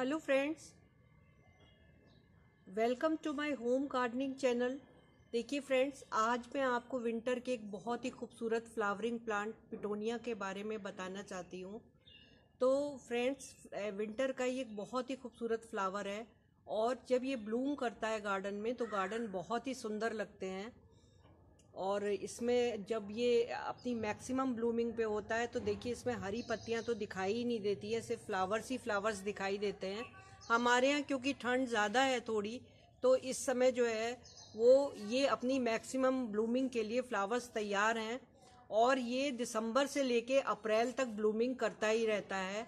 Hello friends, welcome to my home gardening channel. देखिए friends, आज मैं आपको विंटर के एक बहुत ही खूबसूरत फ्लावरिंग प्लांट पिटोनिया के बारे में बताना चाहती हूँ। तो फ्रेंड्स, विंटर का ये एक बहुत ही खूबसूरत फ्लावर है और जब ये ब्लूम करता है गार्डन में तो गार्डन बहुत ही सुंदर लगते हैं। और इसमें जब ये अपनी मैक्सिमम ब्लूमिंग पे होता है तो देखिए इसमें हरी पत्तियां तो दिखाई ही नहीं देती है, सिर्फ फ्लावर्स ही फ्लावर्स दिखाई देते हैं। हमारे यहाँ क्योंकि ठंड ज़्यादा है थोड़ी, तो इस समय जो है वो ये अपनी मैक्सिमम ब्लूमिंग के लिए फ्लावर्स तैयार हैं और ये दिसंबर से लेके अप्रैल तक ब्लूमिंग करता ही रहता है।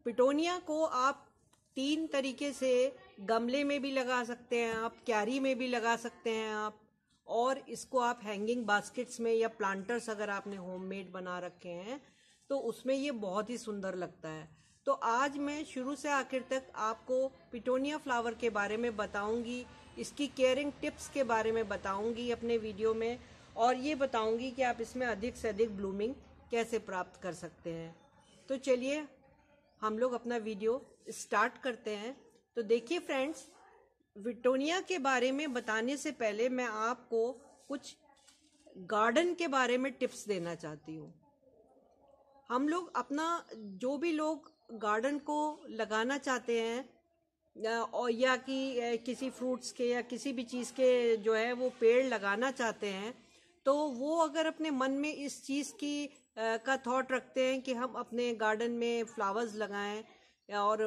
पिटोनिया को आप 3 तरीके से गमले में भी लगा सकते हैं, आप क्यारी में भी लगा सकते हैं आप, और इसको आप हैंगिंग बास्केट्स में या प्लांटर्स अगर आपने होममेड बना रखे हैं तो उसमें ये बहुत ही सुंदर लगता है। तो आज मैं शुरू से आखिर तक आपको पिटोनिया फ्लावर के बारे में बताऊंगी, इसकी केयरिंग टिप्स के बारे में बताऊंगी अपने वीडियो में, और ये बताऊंगी कि आप इसमें अधिक से अधिक ब्लूमिंग कैसे प्राप्त कर सकते हैं। तो चलिए हम लोग अपना वीडियो स्टार्ट करते हैं। तो देखिए फ्रेंड्स, पिटोनिया के बारे में बताने से पहले मैं आपको कुछ गार्डन के बारे में टिप्स देना चाहती हूँ। हम लोग अपना जो भी लोग गार्डन को लगाना चाहते हैं और या कि किसी फ्रूट्स के या किसी भी चीज़ के जो है वो पेड़ लगाना चाहते हैं, तो वो अगर अपने मन में इस चीज़ की का थॉट रखते हैं कि हम अपने गार्डन में फ्लावर्स लगाएं और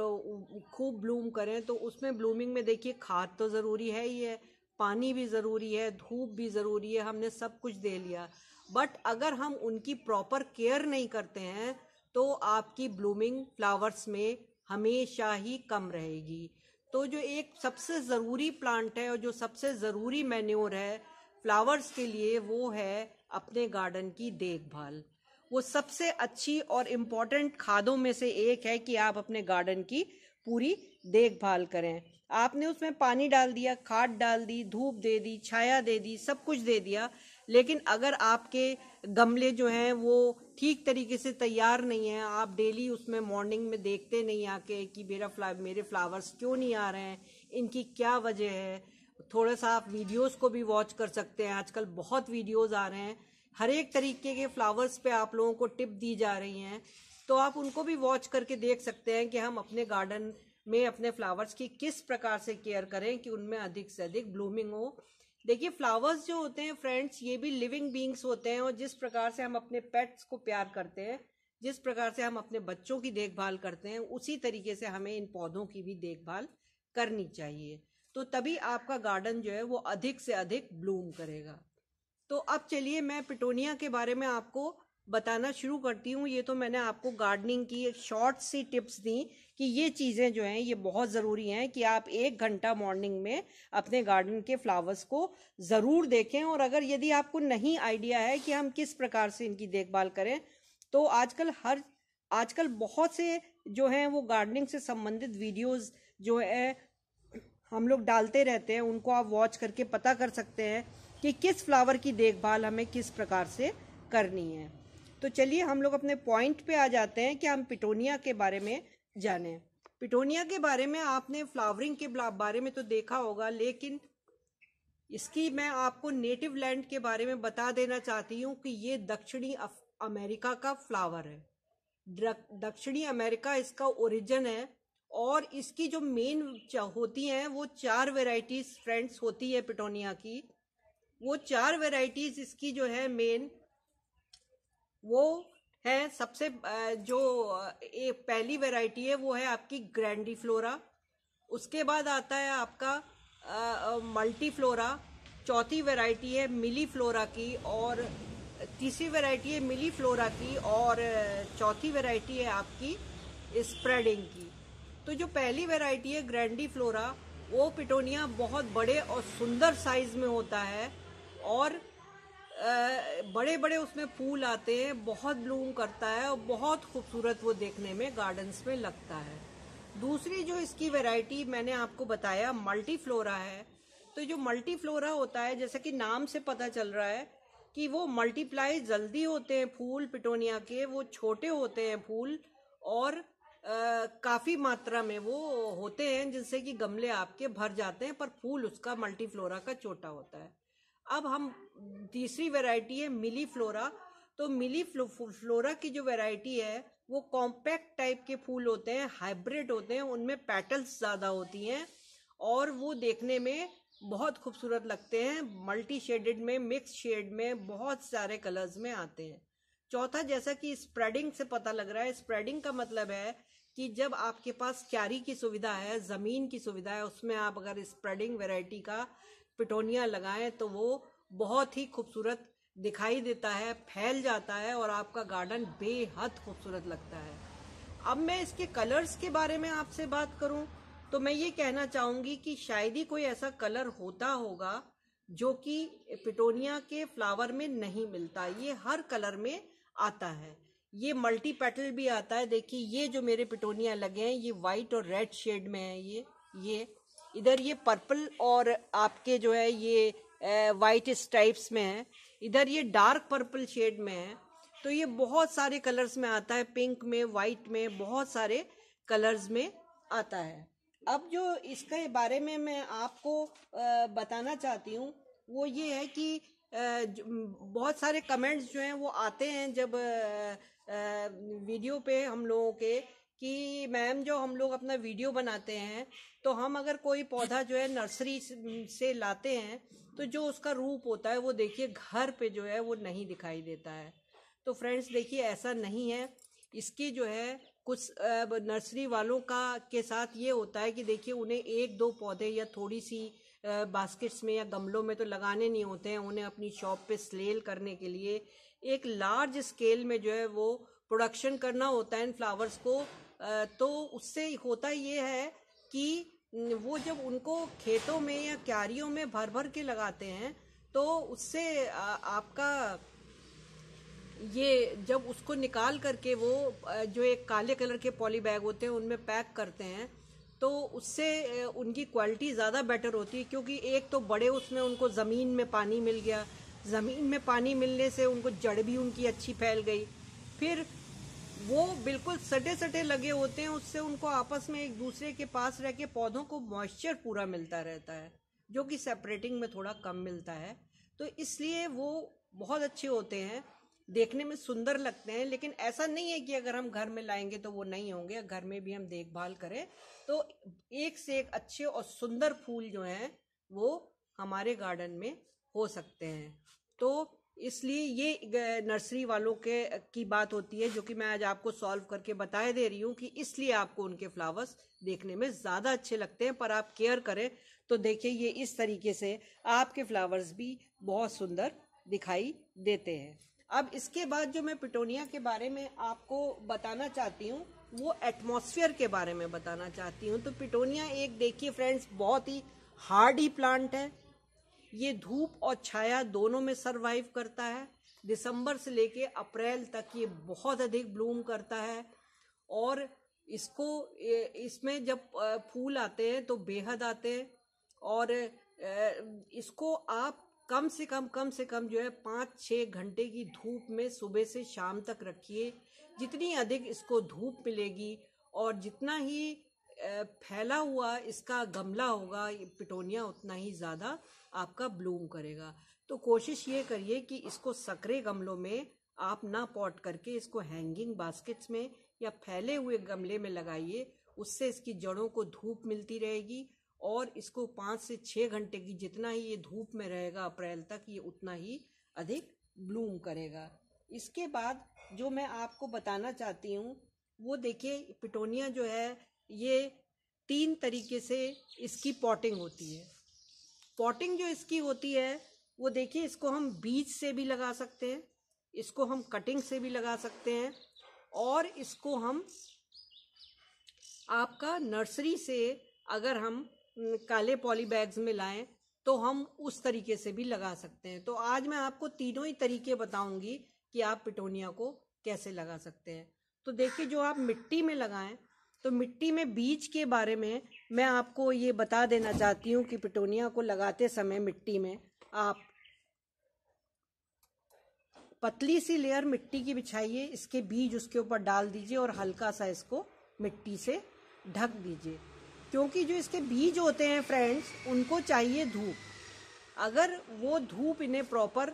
खूब ब्लूम करें, तो उसमें ब्लूमिंग में देखिए खाद तो ज़रूरी है ही है, पानी भी ज़रूरी है, धूप भी ज़रूरी है, हमने सब कुछ दे लिया। बट अगर हम उनकी प्रॉपर केयर नहीं करते हैं तो आपकी ब्लूमिंग फ्लावर्स में हमेशा ही कम रहेगी। तो जो एक सबसे ज़रूरी प्लांट है और जो सबसे ज़रूरी मैन्योर है फ्लावर्स के लिए, वो है अपने गार्डन की देखभाल। वो सबसे अच्छी और इम्पॉर्टेंट खादों में से एक है कि आप अपने गार्डन की पूरी देखभाल करें। आपने उसमें पानी डाल दिया, खाद डाल दी, धूप दे दी, छाया दे दी, सब कुछ दे दिया, लेकिन अगर आपके गमले जो हैं वो ठीक तरीके से तैयार नहीं हैं, आप डेली उसमें मॉर्निंग में देखते नहीं आके कि मेरे फ्लावर्स क्यों नहीं आ रहे हैं, इनकी क्या वजह है। थोड़ा सा आप वीडियोस को भी वॉच कर सकते हैं, आजकल बहुत वीडियोस आ रहे हैं, हर एक तरीके के फ्लावर्स पे आप लोगों को टिप दी जा रही हैं, तो आप उनको भी वॉच करके देख सकते हैं कि हम अपने गार्डन में अपने फ्लावर्स की किस प्रकार से केयर करें कि उनमें अधिक से अधिक ब्लूमिंग हो। देखिए फ्लावर्स जो होते हैं फ्रेंड्स, ये भी लिविंग बीइंग्स होते हैं, और जिस प्रकार से हम अपने पेट्स को प्यार करते हैं, जिस प्रकार से हम अपने बच्चों की देखभाल करते हैं, उसी तरीके से हमें इन पौधों की भी देखभाल करनी चाहिए। तो तभी आपका गार्डन जो है वो अधिक से अधिक ब्लूम करेगा। तो अब चलिए मैं पिटोनिया के बारे में आपको बताना शुरू करती हूँ। ये तो मैंने आपको गार्डनिंग की एक शॉर्ट सी टिप्स दी कि ये चीज़ें जो हैं ये बहुत ज़रूरी हैं कि आप 1 घंटा मॉर्निंग में अपने गार्डन के फ्लावर्स को ज़रूर देखें। और अगर यदि आपको नहीं आइडिया है कि हम किस प्रकार से इनकी देखभाल करें, तो आजकल बहुत से जो हैं वो गार्डनिंग से संबंधित वीडियोज़ जो है हम लोग डालते रहते हैं, उनको आप वॉच करके पता कर सकते हैं कि किस फ्लावर की देखभाल हमें किस प्रकार से करनी है। तो चलिए हम लोग अपने पॉइंट पे आ जाते हैं कि हम पिटोनिया के बारे में जानें। पिटोनिया के बारे में आपने फ्लावरिंग के बारे में तो देखा होगा, लेकिन इसकी मैं आपको नेटिव लैंड के बारे में बता देना चाहती हूँ कि ये दक्षिणी अमेरिका का फ्लावर है। दक्षिणी अमेरिका इसका ओरिजिन है, और इसकी जो मेन होती हैं वो 4 वेराइटीज फ्रेंड्स होती है पिटोनिया की। वो 4 वेराइटीज इसकी जो है मेन, वो है सबसे जो एक पहली वेराइटी है वो है आपकी ग्रैंडीफ्लोरा। उसके बाद आता है आपका मल्टीफ्लोरा। चौथी वैरायटी है मिलीफ्लोरा की, और तीसरी वैरायटी है मिलीफ्लोरा की, और चौथी वैरायटी है आपकी स्प्रेडिंग की। तो जो पहली वैरायटी है ग्रैंडीफ्लोरा, वो पिटोनिया बहुत बड़े और सुंदर साइज में होता है, और बड़े बड़े उसमें फूल आते हैं, बहुत ब्लूम करता है और बहुत खूबसूरत वो देखने में गार्डन्स में लगता है। दूसरी जो इसकी वैरायटी मैंने आपको बताया मल्टीफ्लोरा है। तो जो मल्टीफ्लोरा होता है, जैसे कि नाम से पता चल रहा है कि वो मल्टीप्लाई जल्दी होते हैं फूल पिटोनिया के, वो छोटे होते हैं फूल, और काफी मात्रा में वो होते हैं, जिससे कि गमले आपके भर जाते हैं, पर फूल उसका मल्टीफ्लोरा का छोटा होता है। अब हम तीसरी वैरायटी है मिली फ्लोरा। तो मिली फ्लोरा की जो वैरायटी है वो कॉम्पैक्ट टाइप के फूल होते हैं, हाइब्रिड होते हैं, उनमें पेटल्स ज़्यादा होती हैं और वो देखने में बहुत खूबसूरत लगते हैं। मल्टी शेडेड में, मिक्स शेड में, बहुत सारे कलर्स में आते हैं। चौथा, जैसा कि स्प्रेडिंग से पता लग रहा है, स्प्रेडिंग का मतलब है कि जब आपके पास क्यारी की सुविधा है, ज़मीन की सुविधा है, उसमें आप अगर स्प्रेडिंग वैरायटी का पिटोनिया लगाएं तो वो बहुत ही खूबसूरत दिखाई देता है, फैल जाता है और आपका गार्डन बेहद खूबसूरत लगता है। अब मैं इसके कलर्स के बारे में आपसे बात करूं तो मैं ये कहना चाहूंगी कि शायद ही कोई ऐसा कलर होता होगा जो कि पिटोनिया के फ्लावर में नहीं मिलता। ये हर कलर में आता है। ये मल्टी पेटल भी आता है। देखिए ये जो मेरे पिटोनिया लगे हैं ये वाइट और रेड शेड में है। ये इधर ये पर्पल और आपके जो है ये वाइट स्ट्राइप्स में है। इधर ये डार्क पर्पल शेड में है। तो ये बहुत सारे कलर्स में आता है, पिंक में, वाइट में, बहुत सारे कलर्स में आता है। अब जो इसके बारे में मैं आपको बताना चाहती हूँ वो ये है कि बहुत सारे कमेंट्स जो हैं वो आते हैं जब वीडियो पे हम लोगों के, कि मैम जो हम लोग अपना वीडियो बनाते हैं तो हम अगर कोई पौधा जो है नर्सरी से लाते हैं तो जो उसका रूप होता है वो देखिए घर पे जो है वो नहीं दिखाई देता है। तो फ्रेंड्स देखिए ऐसा नहीं है। इसकी जो है कुछ नर्सरी वालों का के साथ ये होता है कि देखिए उन्हें एक दो पौधे या थोड़ी सी बास्केट्स में या गमलों में तो लगाने नहीं होते हैं। उन्हें अपनी शॉप पे सेल करने के लिए एक लार्ज स्केल में जो है वो प्रोडक्शन करना होता है इन फ्लावर्स को। तो उससे होता ये है कि वो जब उनको खेतों में या क्यारियों में भर भर के लगाते हैं तो उससे आपका ये जब उसको निकाल करके वो जो एक काले कलर के पॉली बैग होते हैं उनमें पैक करते हैं तो उससे उनकी क्वालिटी ज़्यादा बेटर होती है। क्योंकि एक तो बड़े उसमें उनको ज़मीन में पानी मिल गया, ज़मीन में पानी मिलने से उनको जड़ भी उनकी अच्छी फैल गई। फिर वो बिल्कुल सटे सटे लगे होते हैं, उससे उनको आपस में एक दूसरे के पास रह के पौधों को मॉइस्चर पूरा मिलता रहता है, जो कि सेपरेटिंग में थोड़ा कम मिलता है। तो इसलिए वो बहुत अच्छे होते हैं, देखने में सुंदर लगते हैं। लेकिन ऐसा नहीं है कि अगर हम घर में लाएंगे तो वो नहीं होंगे। घर में भी हम देखभाल करें तो एक से एक अच्छे और सुंदर फूल जो हैं वो हमारे गार्डन में हो सकते हैं। तो इसलिए ये नर्सरी वालों के की बात होती है जो कि मैं आज आपको सॉल्व करके बताए दे रही हूँ कि इसलिए आपको उनके फ्लावर्स देखने में ज़्यादा अच्छे लगते हैं। पर आप केयर करें तो देखिए ये इस तरीके से आपके फ्लावर्स भी बहुत सुंदर दिखाई देते हैं। अब इसके बाद जो मैं पिटोनिया के बारे में आपको बताना चाहती हूँ वो एटमॉस्फेयर के बारे में बताना चाहती हूँ। तो पिटोनिया एक देखिए फ्रेंड्स बहुत ही हार्डी प्लांट है। ये धूप और छाया दोनों में सरवाइव करता है। दिसंबर से लेके अप्रैल तक ये बहुत अधिक ब्लूम करता है और इसमें जब फूल आते हैं तो बेहद आते हैं। और इसको आप कम से कम जो है 5-6 घंटे की धूप में सुबह से शाम तक रखिए। जितनी अधिक इसको धूप मिलेगी और जितना ही फैला हुआ इसका गमला होगा पिटोनिया उतना ही ज़्यादा आपका ब्लूम करेगा। तो कोशिश ये करिए कि इसको संकरे गमलों में आप ना पॉट करके इसको हैंगिंग बास्केट्स में या फैले हुए गमले में लगाइए। उससे इसकी जड़ों को धूप मिलती रहेगी और इसको 5 से 6 घंटे की जितना ही ये धूप में रहेगा अप्रैल तक, ये उतना ही अधिक ब्लूम करेगा। इसके बाद जो मैं आपको बताना चाहती हूँ वो देखिए पिटोनिया जो है ये 3 तरीके से इसकी पॉटिंग होती है। पॉटिंग जो इसकी होती है वो देखिए, इसको हम बीज से भी लगा सकते हैं, इसको हम कटिंग से भी लगा सकते हैं और इसको हम आपका नर्सरी से अगर हम काले पॉली बैग्स में लाएं तो हम उस तरीके से भी लगा सकते हैं। तो आज मैं आपको तीनों ही तरीके बताऊंगी कि आप पिटोनिया को कैसे लगा सकते हैं। तो देखिए जो आप मिट्टी में लगाएं तो मिट्टी में बीज के बारे में मैं आपको ये बता देना चाहती हूँ कि पिटोनिया को लगाते समय मिट्टी में आप पतली सी लेयर मिट्टी की बिछाइए, इसके बीज उसके ऊपर डाल दीजिए और हल्का सा इसको मिट्टी से ढक दीजिए, क्योंकि जो इसके बीज होते हैं फ्रेंड्स, उनको चाहिए धूप। अगर वो धूप इन्हें प्रॉपर,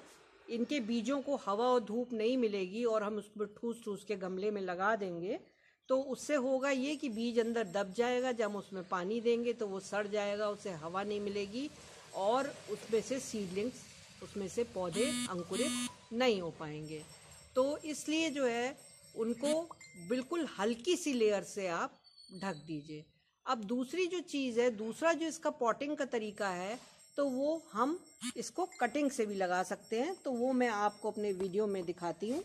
इनके बीजों को हवा और धूप नहीं मिलेगी और हम उसको ठूस ठूस के गमले में लगा देंगे, तो उससे होगा ये कि बीज अंदर दब जाएगा। जब हम उसमें पानी देंगे तो वो सड़ जाएगा, उसे हवा नहीं मिलेगी और उसमें से सीडलिंग्स, उसमें से पौधे अंकुरित नहीं हो पाएंगे। तो इसलिए जो है उनको बिल्कुल हल्की सी लेयर से आप ढक दीजिए। अब दूसरी जो चीज़ है, दूसरा जो इसका पॉटिंग का तरीका है, तो वो हम इसको कटिंग से भी लगा सकते हैं। तो वो मैं आपको अपने वीडियो में दिखाती हूँ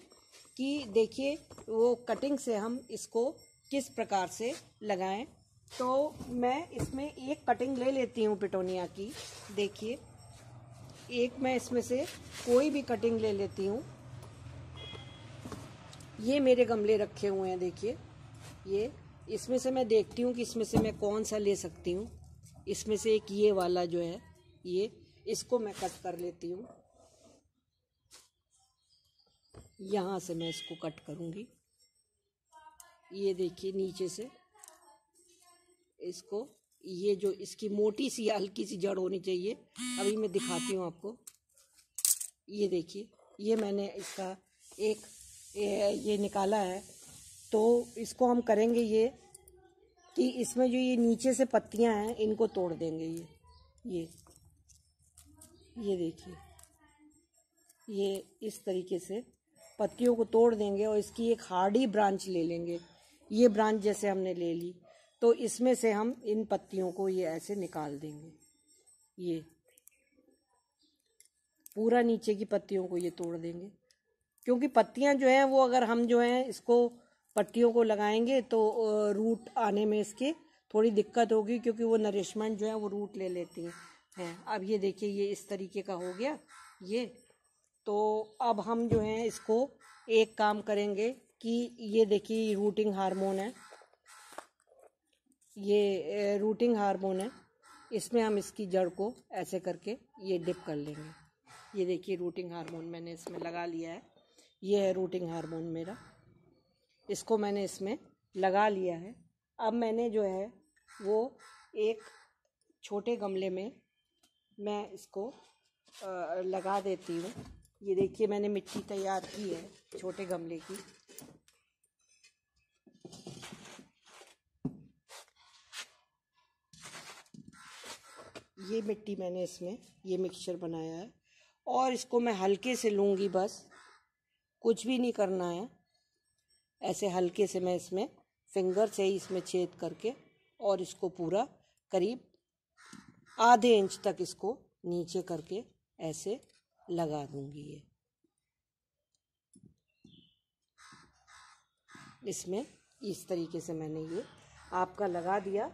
कि देखिए वो कटिंग से हम इसको किस प्रकार से लगाएं। तो मैं इसमें एक कटिंग ले लेती हूँ पिटोनिया की। देखिए, एक मैं इसमें से कोई भी कटिंग ले लेती हूँ। ये मेरे गमले रखे हुए हैं, देखिए ये, इसमें से मैं देखती हूँ कि इसमें से मैं कौन सा ले सकती हूँ। इसमें से एक ये वाला जो है, ये, इसको मैं कट कर लेती हूँ। यहाँ से मैं इसको कट करूँगी। ये देखिए नीचे से इसको, ये जो इसकी मोटी सी हल्की सी जड़ होनी चाहिए। अभी मैं दिखाती हूँ आपको। ये देखिए, ये मैंने इसका एक ये निकाला है। तो इसको हम करेंगे ये कि इसमें जो ये नीचे से पत्तियां हैं इनको तोड़ देंगे। ये देखिए, ये इस तरीके से पत्तियों को तोड़ देंगे और इसकी एक हार्डी ब्रांच ले लेंगे। ये ब्रांच जैसे हमने ले ली, तो इसमें से हम इन पत्तियों को ये ऐसे निकाल देंगे। ये पूरा नीचे की पत्तियों को ये तोड़ देंगे, क्योंकि पत्तियां जो हैं वो, अगर हम जो हैं इसको पत्तियों को लगाएंगे तो रूट आने में इसकी थोड़ी दिक्कत होगी, क्योंकि वो नरिशमेंट जो है वो रूट ले लेती हैं। अब ये देखिए, ये इस तरीके का हो गया ये। तो अब हम जो हैं इसको एक काम करेंगे कि ये देखिए रूटिंग हार्मोन है, ये रूटिंग हार्मोन है। इसमें हम इसकी जड़ को ऐसे करके ये डिप कर लेंगे। ये देखिए रूटिंग हार्मोन मैंने इसमें लगा लिया है। ये है रूटिंग हार्मोन मेरा, इसको मैंने इसमें लगा लिया है। अब मैंने जो है वो एक छोटे गमले में मैं इसको लगा देती हूँ। ये देखिए मैंने मिट्टी तैयार की है छोटे गमले की। ये मिट्टी मैंने इसमें ये मिक्सचर बनाया है और इसको मैं हल्के से लूँगी, बस कुछ भी नहीं करना है। ऐसे हल्के से मैं इसमें फिंगर से ही इसमें छेद करके और इसको पूरा करीब आधे इंच तक इसको नीचे करके ऐसे लगा दूंगी। ये इसमें इस तरीके से मैंने ये आपका लगा दिया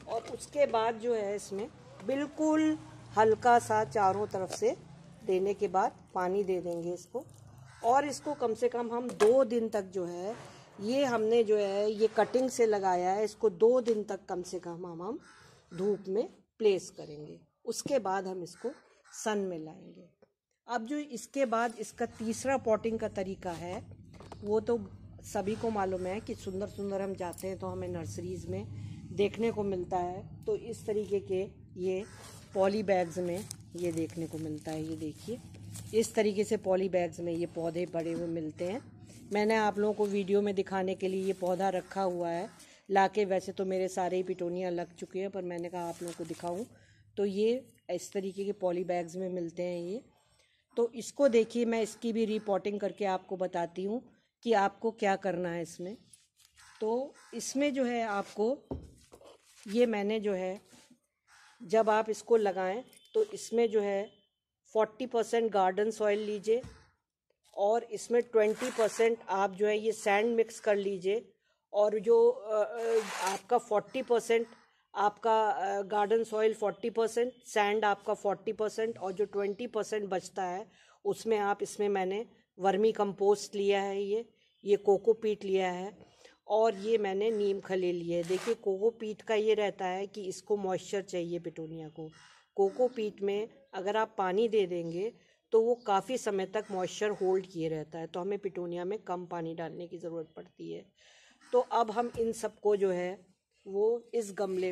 और उसके बाद जो है इसमें बिल्कुल हल्का सा चारों तरफ से देने के बाद पानी दे देंगे इसको। और इसको कम से कम हम 2 दिन तक जो है, ये हमने जो है ये कटिंग से लगाया है, इसको 2 दिन तक कम से कम हम धूप में प्लेस करेंगे। उसके बाद हम इसको सन में लाएंगे। अब जो इसके बाद इसका तीसरा पॉटिंग का तरीका है, वो तो सभी को मालूम है कि सुंदर सुंदर हम जाते हैं तो हमें नर्सरीज़ में देखने को मिलता है। तो इस तरीके के ये पॉली बैग्स में ये देखने को मिलता है। ये देखिए इस तरीके से पॉली बैग्स में ये पौधे पड़े हुए मिलते हैं। मैंने आप लोगों को वीडियो में दिखाने के लिए ये पौधा रखा हुआ है लाके। वैसे तो मेरे सारे ही पिटोनिया लग चुके हैं, पर मैंने कहा आप लोगों को दिखाऊं। तो ये इस तरीके के पॉली बैग्स में मिलते हैं ये। तो इसको देखिए, मैं इसकी भी रिपोर्टिंग करके आपको बताती हूँ कि आपको क्या करना है इसमें। तो इसमें जो है आपको, ये मैंने जो है, जब आप इसको लगाएं तो इसमें जो है 40% गार्डन सॉइल लीजिए और इसमें 20% आप जो है ये सैंड मिक्स कर लीजिए। और जो आपका 40% आपका गार्डन सॉइल, 40% सैंड आपका 40%, और जो 20% बचता है उसमें आप, इसमें मैंने वर्मी कंपोस्ट लिया है, ये कोकोपीट लिया है और ये मैंने नीम खली लिए। देखिए कोकोपीट का ये रहता है कि इसको मॉइस्चर चाहिए पिटोनिया को। कोकोपीट में अगर आप पानी दे देंगे तो वो काफ़ी समय तक मॉइस्चर होल्ड किए रहता है, तो हमें पिटोनिया में कम पानी डालने की ज़रूरत पड़ती है। तो अब हम इन सबको जो है वो इस गमले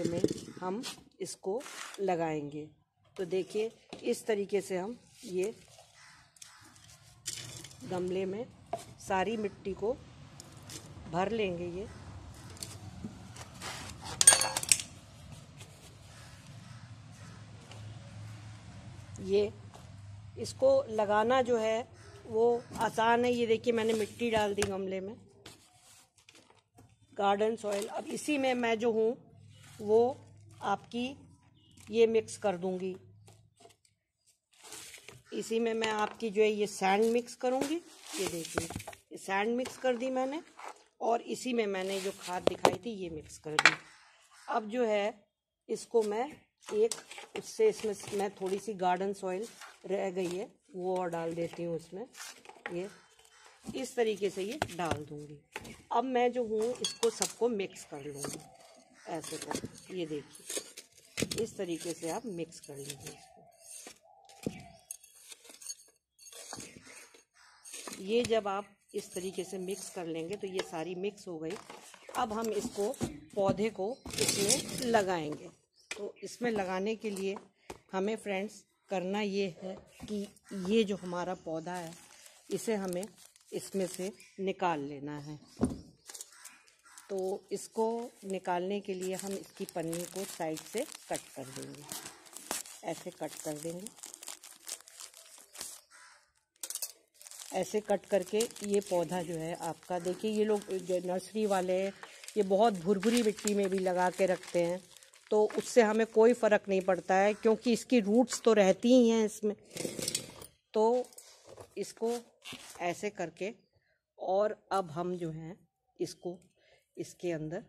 में हम इसको लगाएंगे। तो देखिए इस तरीके से हम ये गमले में सारी मिट्टी को भर लेंगे। ये इसको लगाना जो है वो आसान है। ये देखिए मैंने मिट्टी डाल दी गमले में, गार्डन सॉइल। अब इसी में मैं जो हूँ वो आपकी ये मिक्स कर दूंगी। इसी में मैं आपकी जो है ये सैंड मिक्स करूंगी। ये देखिए ये सैंड मिक्स कर दी मैंने, और इसी में मैंने जो खाद दिखाई थी ये मिक्स कर दी। अब जो है इसको मैं उससे इसमें मैं थोड़ी सी गार्डन सॉइल रह गई है वो और डाल देती हूँ इसमें। ये इस तरीके से ये डाल दूंगी। अब मैं जो हूँ इसको सबको मिक्स कर लूँगी ऐसे कर। ये देखिए इस तरीके से आप मिक्स कर लीजिए इसको। ये जब आप इस तरीके से मिक्स कर लेंगे तो ये सारी मिक्स हो गई। अब हम इसको पौधे को इसमें लगाएंगे। तो इसमें लगाने के लिए हमें फ्रेंड्स करना ये है कि ये जो हमारा पौधा है इसे हमें इसमें से निकाल लेना है। तो इसको निकालने के लिए हम इसकी पन्नी को साइड से कट कर देंगे, ऐसे कट कर देंगे। ऐसे कट करके ये पौधा जो है आपका, देखिए ये लोग जो नर्सरी वाले हैं ये बहुत भुरभुरी मिट्टी में भी लगा के रखते हैं, तो उससे हमें कोई फ़र्क नहीं पड़ता है क्योंकि इसकी रूट्स तो रहती ही हैं इसमें। तो इसको ऐसे करके, और अब हम जो हैं इसको इसके अंदर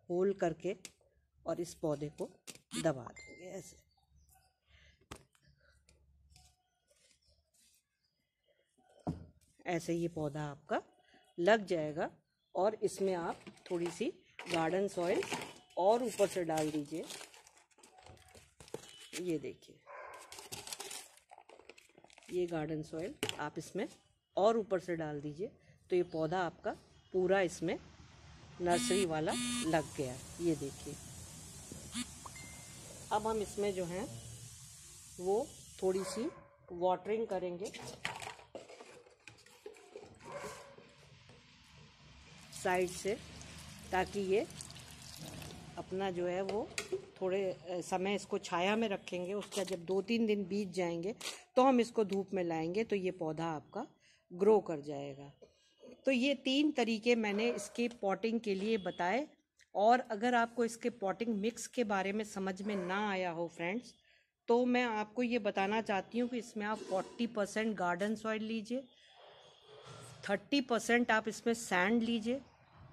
होल करके और इस पौधे को दबा देंगे ऐसे। ऐसे ये पौधा आपका लग जाएगा। और इसमें आप थोड़ी सी गार्डन सॉइल और ऊपर से डाल दीजिए। ये देखिए ये गार्डन सॉइल आप इसमें और ऊपर से डाल दीजिए, तो ये पौधा आपका पूरा इसमें नर्सरी वाला लग गया। ये देखिए अब हम इसमें जो है वो थोड़ी सी वाटरिंग करेंगे साइड से, ताकि ये अपना जो है वो थोड़े समय इसको छाया में रखेंगे। उसका जब 2-3 दिन बीत जाएंगे तो हम इसको धूप में लाएंगे तो ये पौधा आपका ग्रो कर जाएगा। तो ये 3 तरीके मैंने इसके पॉटिंग के लिए बताए। और अगर आपको इसके पॉटिंग मिक्स के बारे में समझ में ना आया हो फ्रेंड्स, तो मैं आपको ये बताना चाहती हूँ कि इसमें आप 40% गार्डन सॉइल लीजिए, 30% आप इसमें सैंड लीजिए,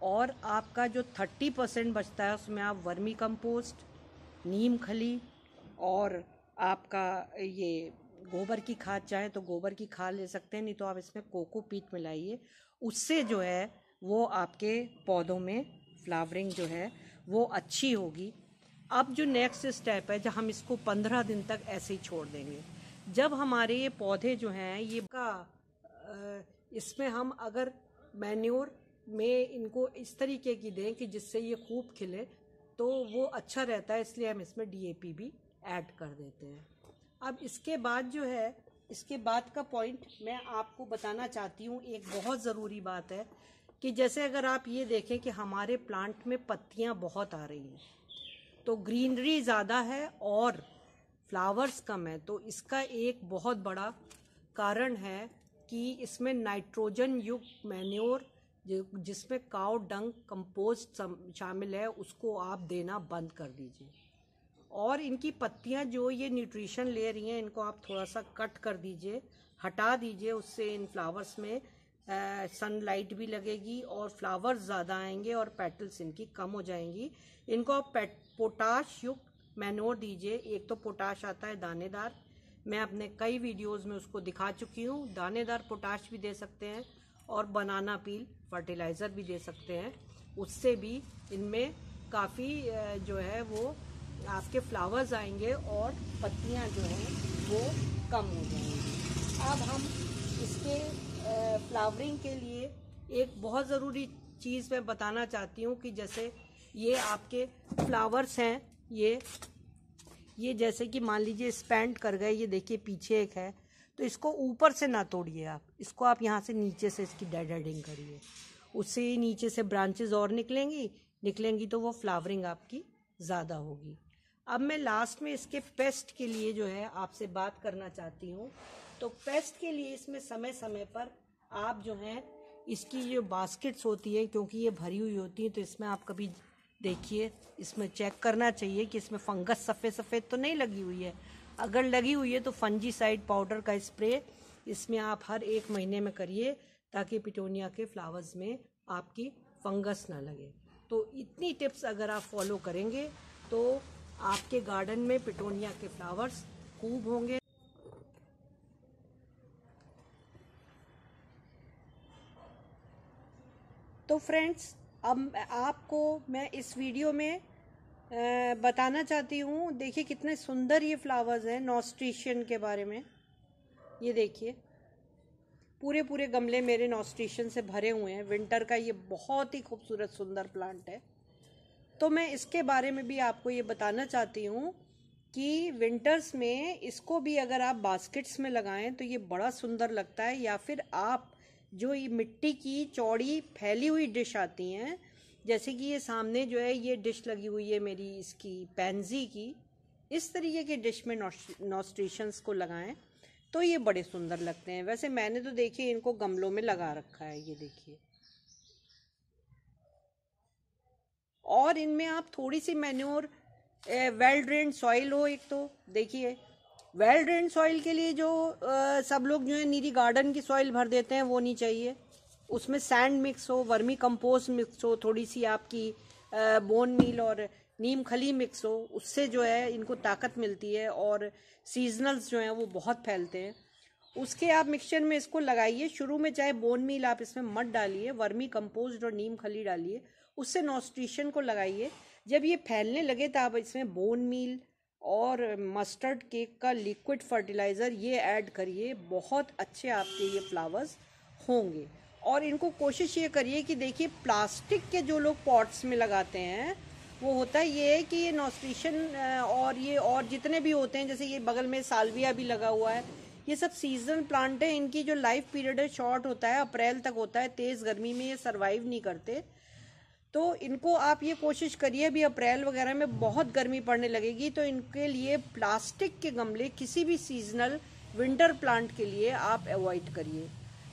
और आपका जो 30% बचता है उसमें आप वर्मी कंपोस्ट, नीम खली और आपका ये गोबर की खाद, चाहे तो गोबर की खाद ले सकते हैं, नहीं तो आप इसमें कोकोपीट मिलाइए। उससे जो है वो आपके पौधों में फ्लावरिंग जो है वो अच्छी होगी। अब जो नेक्स्ट स्टेप है, जब हम इसको 15 दिन तक ऐसे ही छोड़ देंगे। जब हमारे ये पौधे जो हैं ये इसमें हम अगर मैन्योर में इनको इस तरीके की दें कि जिससे ये खूब खिले, तो वो अच्छा रहता है, इसलिए हम इसमें DAP भी ऐड कर देते हैं। अब इसके बाद जो है, इसके बाद का पॉइंट मैं आपको बताना चाहती हूँ। एक बहुत ज़रूरी बात है कि जैसे अगर आप ये देखें कि हमारे प्लांट में पत्तियाँ बहुत आ रही हैं, तो ग्रीनरी ज़्यादा है और फ्लावर्स कम है, तो इसका एक बहुत बड़ा कारण है कि इसमें नाइट्रोजन युक्त मैन्योर जिसमें काउ डंग कंपोस्ट शामिल है उसको आप देना बंद कर दीजिए। और इनकी पत्तियां जो ये न्यूट्रिशन ले रही हैं इनको आप थोड़ा सा कट कर दीजिए, हटा दीजिए। उससे इन फ्लावर्स में सनलाइट भी लगेगी और फ्लावर्स ज़्यादा आएंगे और पेटल्स इनकी कम हो जाएंगी। इनको आप पोटाश युक्त मैन्योर दीजिए। एक तो पोटाश आता है दानेदार, मैं अपने कई वीडियोस में उसको दिखा चुकी हूँ। दानेदार पोटाश भी दे सकते हैं और बनाना पील फर्टिलाइज़र भी दे सकते हैं। उससे भी इनमें काफ़ी जो है वो आपके फ्लावर्स आएंगे और पत्तियां जो हैं वो कम हो जाएंगी। अब हम इसके फ्लावरिंग के लिए एक बहुत ज़रूरी चीज़ मैं बताना चाहती हूँ कि जैसे ये आपके फ्लावर्स हैं, ये जैसे कि मान लीजिए स्पैंड कर गए, ये देखिए पीछे एक है, तो इसको ऊपर से ना तोड़िए आप, इसको आप यहाँ से नीचे से इसकी डेडिंग करिए, उससे ही नीचे से ब्रांचेस और निकलेंगी तो वो फ्लावरिंग आपकी ज़्यादा होगी। अब मैं लास्ट में इसके पेस्ट के लिए जो है आपसे बात करना चाहती हूँ। तो पेस्ट के लिए इसमें समय समय पर आप जो है इसकी जो बास्केट्स होती है, क्योंकि ये भरी हुई होती है, तो इसमें आप कभी देखिए, इसमें चेक करना चाहिए कि इसमें फंगस सफ़ेद सफ़ेद तो नहीं लगी हुई है। अगर लगी हुई है तो फंजीसाइड पाउडर का स्प्रे इसमें आप हर 1 महीने में करिए, ताकि पिटोनिया के फ्लावर्स में आपकी फंगस ना लगे। तो इतनी टिप्स अगर आप फॉलो करेंगे तो आपके गार्डन में पिटोनिया के फ्लावर्स खूब होंगे। तो फ्रेंड्स, अब आपको मैं इस वीडियो में बताना चाहती हूँ, देखिए कितने सुंदर ये फ्लावर्स हैं। नॉस्ट्रेशियन के बारे में ये देखिए, पूरे पूरे गमले मेरे नॉस्ट्रेशियन से भरे हुए हैं। विंटर का ये बहुत ही खूबसूरत सुंदर प्लांट है। तो मैं इसके बारे में भी आपको ये बताना चाहती हूँ कि विंटर्स में इसको भी अगर आप बास्केट्स में लगाएं तो ये बड़ा सुंदर लगता है, या फिर आप जो ये मिट्टी की चौड़ी फैली हुई डिश आती हैं, जैसे कि ये सामने जो है ये डिश लगी हुई है मेरी इसकी पैंजी की, इस तरीके की डिश में नॉस्ट्रेशियंस को लगाएं तो ये बड़े सुंदर लगते हैं। वैसे मैंने तो देखिए इनको गमलों में लगा रखा है, ये देखिए। और इनमें आप थोड़ी सी मैन्योर, वेल ड्रेन्ड सॉइल हो, एक तो देखिए वेल ड्रेन्ड सॉइल के लिए जो सब लोग जो है नीरी गार्डन की सॉइल भर देते हैं, वो नहीं चाहिए। उसमें सैंड मिक्स हो, वर्मी कंपोस्ट मिक्स हो, थोड़ी सी आपकी बोन मील और नीम खली मिक्स हो, उससे जो है इनको ताकत मिलती है और सीजनल्स जो हैं वो बहुत फैलते हैं। उसके आप मिक्सचर में इसको लगाइए। शुरू में चाहे बोन मील आप इसमें मत डालिए, वर्मी कंपोस्ट और नीम खली डालिए, उससे नॉस्ट्रेशियन को लगाइए। जब ये फैलने लगे तो आप इसमें बोन मील और मस्टर्ड केक का लिक्विड फर्टिलाइज़र ये ऐड करिए, बहुत अच्छे आपके ये फ्लावर्स होंगे। और इनको कोशिश ये करिए कि देखिए प्लास्टिक के जो लोग पॉट्स में लगाते हैं, वो होता ये है कि ये नॉस्ट्रेशियन और ये और जितने भी होते हैं, जैसे ये बगल में साल्विया भी लगा हुआ है, ये सब सीजनल प्लांट है। इनकी जो लाइफ पीरियड है शॉर्ट होता है, अप्रैल तक होता है। तेज़ गर्मी में ये सर्वाइव नहीं करते। तो इनको आप ये कोशिश करिए, अभी अप्रैल वगैरह में बहुत गर्मी पड़ने लगेगी, तो इनके लिए प्लास्टिक के गमले किसी भी सीजनल विंटर प्लांट के लिए आप अवॉइड करिए।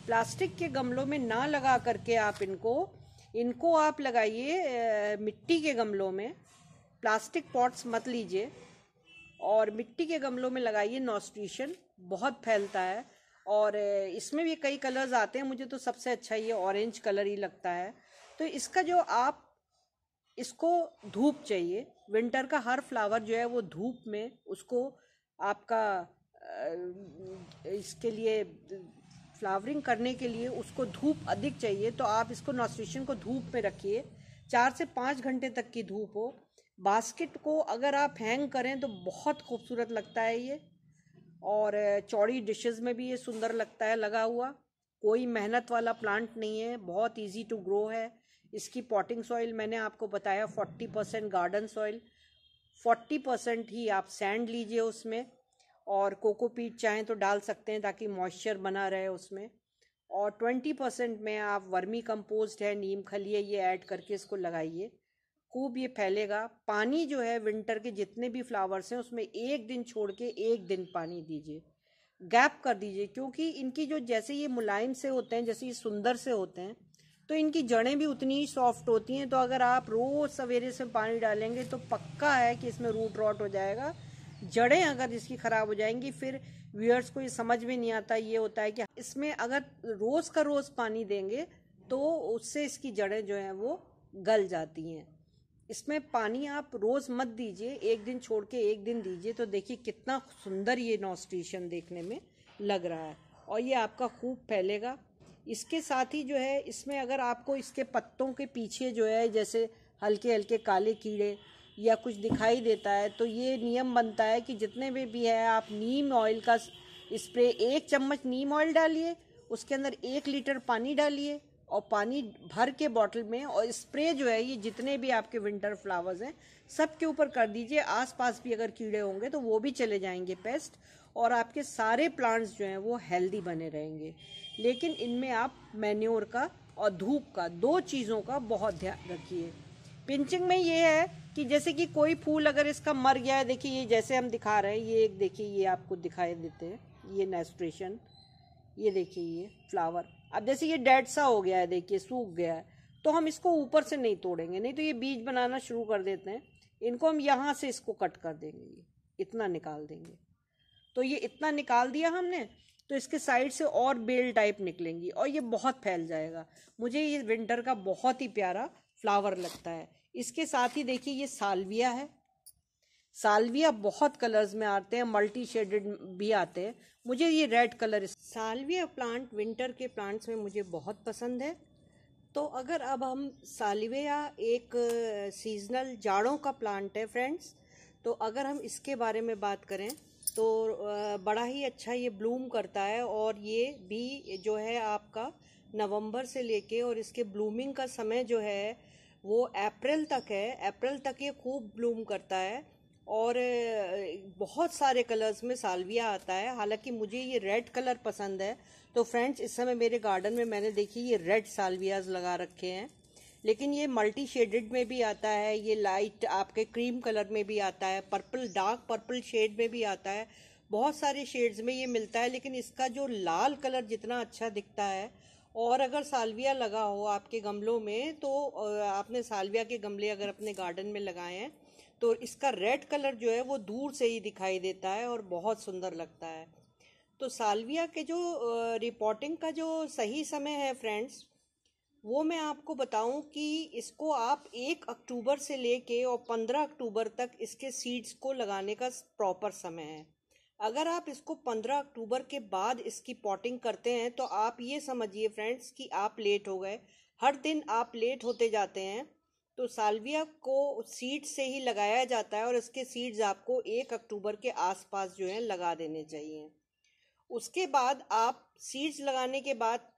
प्लास्टिक के गमलों में ना लगा करके आप इनको आप लगाइए मिट्टी के गमलों में। प्लास्टिक पॉट्स मत लीजिए और मिट्टी के गमलों में लगाइए। नॉस्ट्रेशियन बहुत फैलता है और इसमें भी कई कलर्स आते हैं। मुझे तो सबसे अच्छा ये ऑरेंज कलर ही लगता है। तो इसका जो आप इसको धूप चाहिए। विंटर का हर फ्लावर जो है वो धूप में उसको आपका इसके लिए फ्लावरिंग करने के लिए उसको धूप अधिक चाहिए। तो आप इसको नॉस्ट्रेशियन को धूप में रखिए, 4 से 5 घंटे तक की धूप हो। बास्केट को अगर आप हैंग करें तो बहुत खूबसूरत लगता है ये, और चौड़ी डिशेस में भी ये सुंदर लगता है लगा हुआ। कोई मेहनत वाला प्लांट नहीं है, बहुत इजी टू ग्रो है। इसकी पॉटिंग सॉइल मैंने आपको बताया 40% गार्डन सॉइल, 40% ही आप सैंड लीजिए उसमें, और कोकोपीट चाहें तो डाल सकते हैं ताकि मॉइस्चर बना रहे उसमें, और 20% में आप वर्मी कंपोस्ट है, नीम खली है, ये ऐड करके इसको लगाइए। खूब ये फैलेगा। पानी जो है विंटर के जितने भी फ्लावर्स हैं उसमें 1 दिन छोड़ के 1 दिन पानी दीजिए, गैप कर दीजिए, क्योंकि इनकी जो जैसे ये मुलायम से होते हैं, जैसे ये सुंदर से होते हैं, तो इनकी जड़ें भी उतनी ही सॉफ्ट होती हैं। तो अगर आप रोज़ सवेरे से पानी डालेंगे तो पक्का है कि इसमें रूट रॉट हो जाएगा। जड़ें अगर इसकी ख़राब हो जाएंगी, फिर व्यूअर्स को ये समझ में नहीं आता। ये होता है कि इसमें अगर रोज़ का रोज़ पानी देंगे तो उससे इसकी जड़ें जो हैं वो गल जाती हैं। इसमें पानी आप रोज़ मत दीजिए, 1 दिन छोड़ के 1 दिन दीजिए। तो देखिए कितना सुंदर ये नॉस्ट्रेशियन देखने में लग रहा है, और ये आपका खूब फैलेगा। इसके साथ ही जो है इसमें अगर आपको इसके पत्तों के पीछे जो है जैसे हल्के हल्के काले कीड़े या कुछ दिखाई देता है, तो ये नियम बनता है कि जितने भी है आप नीम ऑयल का स्प्रे, 1 चम्मच नीम ऑयल डालिए, उसके अंदर 1 लीटर पानी डालिए और पानी भर के बॉटल में, और स्प्रे जो है ये जितने भी आपके विंटर फ्लावर्स हैं सब के ऊपर कर दीजिए। आसपास भी अगर कीड़े होंगे तो वो भी चले जाएंगे, पेस्ट, और आपके सारे प्लांट्स जो हैं वो हेल्दी बने रहेंगे। लेकिन इनमें आप मैन्योर का और धूप का, 2 चीज़ों का बहुत ध्यान रखिए। पिंचिंग में ये है कि जैसे कि कोई फूल अगर इसका मर गया है, देखिए ये जैसे हम दिखा रहे हैं, ये एक देखिए, ये आपको दिखाई देते हैं, ये नेस्ट्रेशन, ये देखिए ये फ्लावर, अब जैसे ये डेड सा हो गया है, देखिए सूख गया है, तो हम इसको ऊपर से नहीं तोड़ेंगे, नहीं तो ये बीज बनाना शुरू कर देते हैं। इनको हम यहाँ से इसको कट कर देंगे, ये इतना निकाल देंगे। तो ये इतना निकाल दिया हमने, तो इसके साइड से और बेल टाइप निकलेंगी और ये बहुत फैल जाएगा। मुझे ये विंटर का बहुत ही प्यारा फ्लावर लगता है। इसके साथ ही देखिए ये साल्विया है। साल्विया बहुत कलर्स में आते हैं, मल्टी शेडेड भी आते हैं। मुझे ये red colour, Salvia plant winter के प्लांट्स में मुझे बहुत पसंद है। तो अगर अब हम, साल्विया एक सीजनल जाड़ों का प्लांट है फ्रेंड्स, तो अगर हम इसके बारे में बात करें तो बड़ा ही अच्छा ये ब्लूम करता है, और ये भी जो है आपका नवंबर से लेके, और इसके ब्लूमिंग का समय जो है वो अप्रैल तक है। अप्रैल तक ये खूब ब्लूम करता है, और बहुत सारे कलर्स में साल्विया आता है। हालांकि मुझे ये रेड कलर पसंद है, तो फ्रेंड्स इस समय मेरे गार्डन में मैंने देखी ये रेड साल्वियाज लगा रखे हैं। लेकिन ये मल्टी शेडेड में भी आता है, ये लाइट आपके क्रीम कलर में भी आता है, पर्पल, डार्क पर्पल शेड में भी आता है, बहुत सारे शेड्स में ये मिलता है। लेकिन इसका जो लाल कलर जितना अच्छा दिखता है, और अगर साल्विया लगा हो आपके गमलों में, तो आपने साल्विया के गमले अगर अपने गार्डन में लगाए हैं, तो इसका रेड कलर जो है वो दूर से ही दिखाई देता है और बहुत सुंदर लगता है। तो साल्विया के जो रिपोर्टिंग का जो सही समय है फ्रेंड्स, वो मैं आपको बताऊं कि इसको आप 1 अक्टूबर से लेके और 15 अक्टूबर तक इसके सीड्स को लगाने का प्रॉपर समय है। अगर आप इसको 15 अक्टूबर के बाद इसकी पॉटिंग करते हैं तो आप ये समझिए फ्रेंड्स कि आप लेट हो गए। हर दिन आप लेट होते जाते हैं। तो साल्विया को सीड से ही लगाया जाता है, और इसके सीड्स आपको 1 अक्टूबर के आसपास जो है लगा देने चाहिए। उसके बाद आप सीड्स लगाने के बाद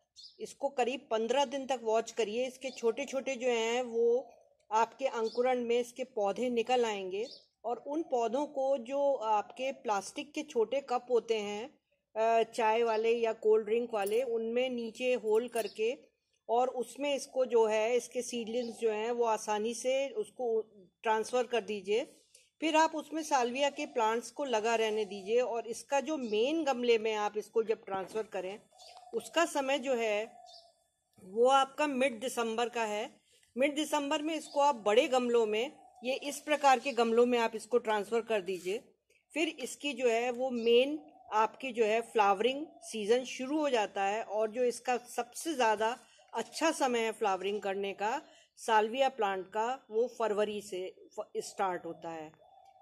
इसको करीब 15 दिन तक वॉच करिए। इसके छोटे छोटे जो हैं वो आपके अंकुरण में इसके पौधे निकल आएंगे, और उन पौधों को जो आपके प्लास्टिक के छोटे कप होते हैं चाय वाले या कोल्ड ड्रिंक वाले, उनमें नीचे होल करके, और उसमें इसको जो है इसके सीडलिंग्स जो हैं वो आसानी से उसको ट्रांसफ़र कर दीजिए। फिर आप उसमें साल्विया के प्लांट्स को लगा रहने दीजिए, और इसका जो मेन गमले में आप इसको जब ट्रांसफ़र करें, उसका समय जो है वो आपका मिड दिसंबर का है। मिड दिसंबर में इसको आप बड़े गमलों में, ये इस प्रकार के गमलों में आप इसको ट्रांसफ़र कर दीजिए। फिर इसकी जो है वो मेन आपकी जो है फ्लावरिंग सीज़न शुरू हो जाता है, और जो इसका सबसे ज़्यादा अच्छा समय है फ्लावरिंग करने का साल्विया प्लांट का, वो फरवरी से स्टार्ट होता है।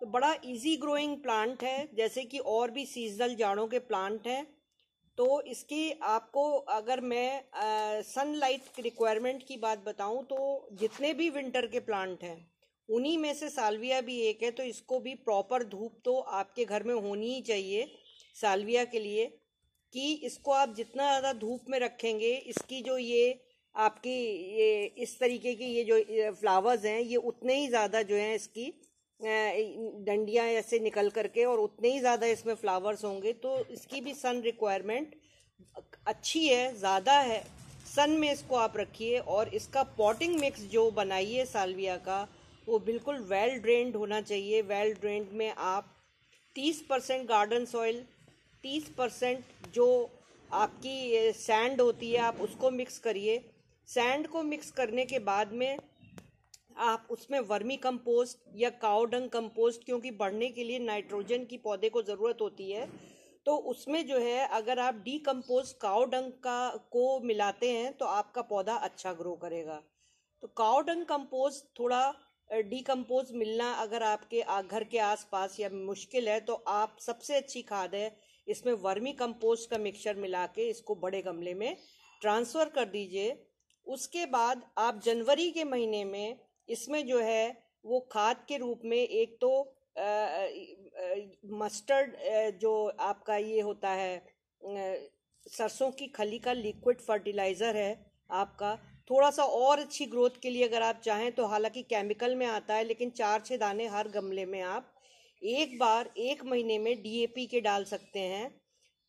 तो बड़ा इजी ग्रोइंग प्लांट है, जैसे कि और भी सीजनल जाड़ों के प्लांट हैं। तो इसकी आपको, अगर मैं सनलाइट रिक्वायरमेंट की बात बताऊं, तो जितने भी विंटर के प्लांट हैं उन्हीं में से साल्विया भी एक है। तो इसको भी प्रॉपर धूप तो आपके घर में होनी ही चाहिए साल्विया के लिए, कि इसको आप जितना ज़्यादा धूप में रखेंगे, इसकी जो ये आपकी ये इस तरीके की ये जो फ्लावर्स हैं, ये उतने ही ज़्यादा जो हैं इसकी डंडियाँ ऐसे निकल करके, और उतने ही ज़्यादा इसमें फ्लावर्स होंगे। तो इसकी भी सन रिक्वायरमेंट अच्छी है, ज़्यादा है। सन में इसको आप रखिए, और इसका पॉटिंग मिक्स जो बनाइए साल्विया का, वो बिल्कुल वेल ड्रेन्ड होना चाहिए। वेल ड्रेन्ड में आप 30% गार्डन सॉइल, 30% जो आपकी सैंड होती है आप उसको मिक्स करिए। सैंड को मिक्स करने के बाद में आप उसमें वर्मी कंपोस्ट या काऊ डंग कंपोस्ट, क्योंकि बढ़ने के लिए नाइट्रोजन की पौधे को ज़रूरत होती है, तो उसमें जो है अगर आप डीकम्पोज काऊ डंग का को मिलाते हैं तो आपका पौधा अच्छा ग्रो करेगा। तो काऊ डंग कंपोस्ट थोड़ा डीकम्पोज मिलना अगर आपके घर के आसपास या मुश्किल है, तो आप सबसे अच्छी खाद है इसमें वर्मी कंपोस्ट का मिक्सचर मिला के इसको बड़े गमले में ट्रांसफ़र कर दीजिए। उसके बाद आप जनवरी के महीने में इसमें जो है वो खाद के रूप में एक तो मस्टर्ड जो आपका ये होता है सरसों की खली का लिक्विड फर्टिलाइज़र है आपका। थोड़ा सा और अच्छी ग्रोथ के लिए अगर आप चाहें तो हालांकि केमिकल में आता है, लेकिन 4-6 दाने हर गमले में आप एक बार 1 महीने में डीएपी के डाल सकते हैं,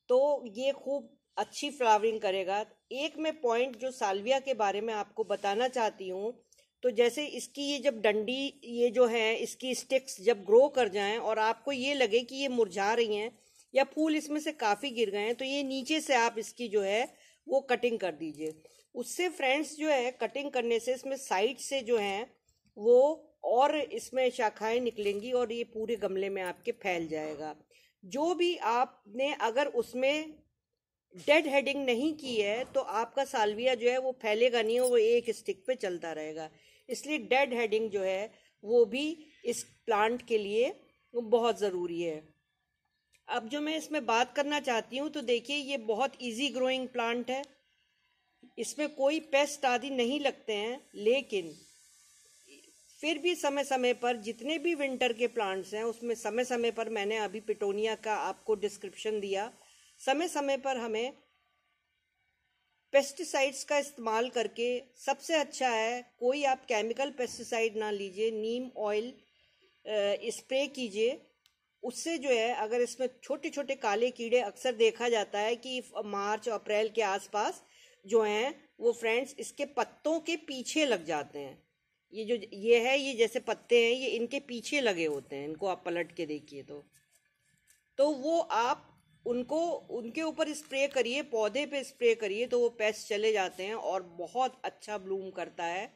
तो ये खूब अच्छी फ्लावरिंग करेगा। एक मैं पॉइंट जो साल्विया के बारे में आपको बताना चाहती हूँ, तो जैसे इसकी ये जब डंडी, ये जो है इसकी स्टिक्स जब ग्रो कर जाएं और आपको ये लगे कि ये मुरझा रही हैं या फूल इसमें से काफ़ी गिर गए हैं, तो ये नीचे से आप इसकी जो है वो कटिंग कर दीजिए। उससे फ्रेंड्स जो है कटिंग करने से इसमें साइड से जो है वो और इसमें शाखाएं निकलेंगी और ये पूरे गमले में आपके फैल जाएगा। जो भी आपने अगर उसमें डेड हेडिंग नहीं की है तो आपका साल्विया जो है वो फैलेगा नहीं और वो एक स्टिक पे चलता रहेगा। इसलिए डेड हेडिंग जो है वो भी इस प्लांट के लिए बहुत ज़रूरी है। अब जो मैं इसमें बात करना चाहती हूँ, तो देखिए ये बहुत इजी ग्रोइंग प्लांट है, इसमें कोई पेस्ट आदि नहीं लगते हैं, लेकिन फिर भी समय समय पर जितने भी विंटर के प्लांट्स हैं उसमें समय समय पर, मैंने अभी पिटोनिया का आपको डिस्क्रिप्शन दिया, समय समय पर हमें पेस्टिसाइड्स का इस्तेमाल करके, सबसे अच्छा है कोई आप केमिकल पेस्टिसाइड ना लीजिए, नीम ऑयल स्प्रे कीजिए। उससे जो है अगर इसमें छोटे छोटे काले कीड़े अक्सर देखा जाता है कि मार्च अप्रैल के आसपास जो हैं वो फ्रेंड्स इसके पत्तों के पीछे लग जाते हैं। ये जो ये है, ये जैसे पत्ते हैं ये इनके पीछे लगे होते हैं, इनको आप पलट के देखिए तो वो आप उनको उनके ऊपर स्प्रे करिए, पौधे पे स्प्रे करिए, तो वो पेस्ट चले जाते हैं और बहुत अच्छा ब्लूम करता है।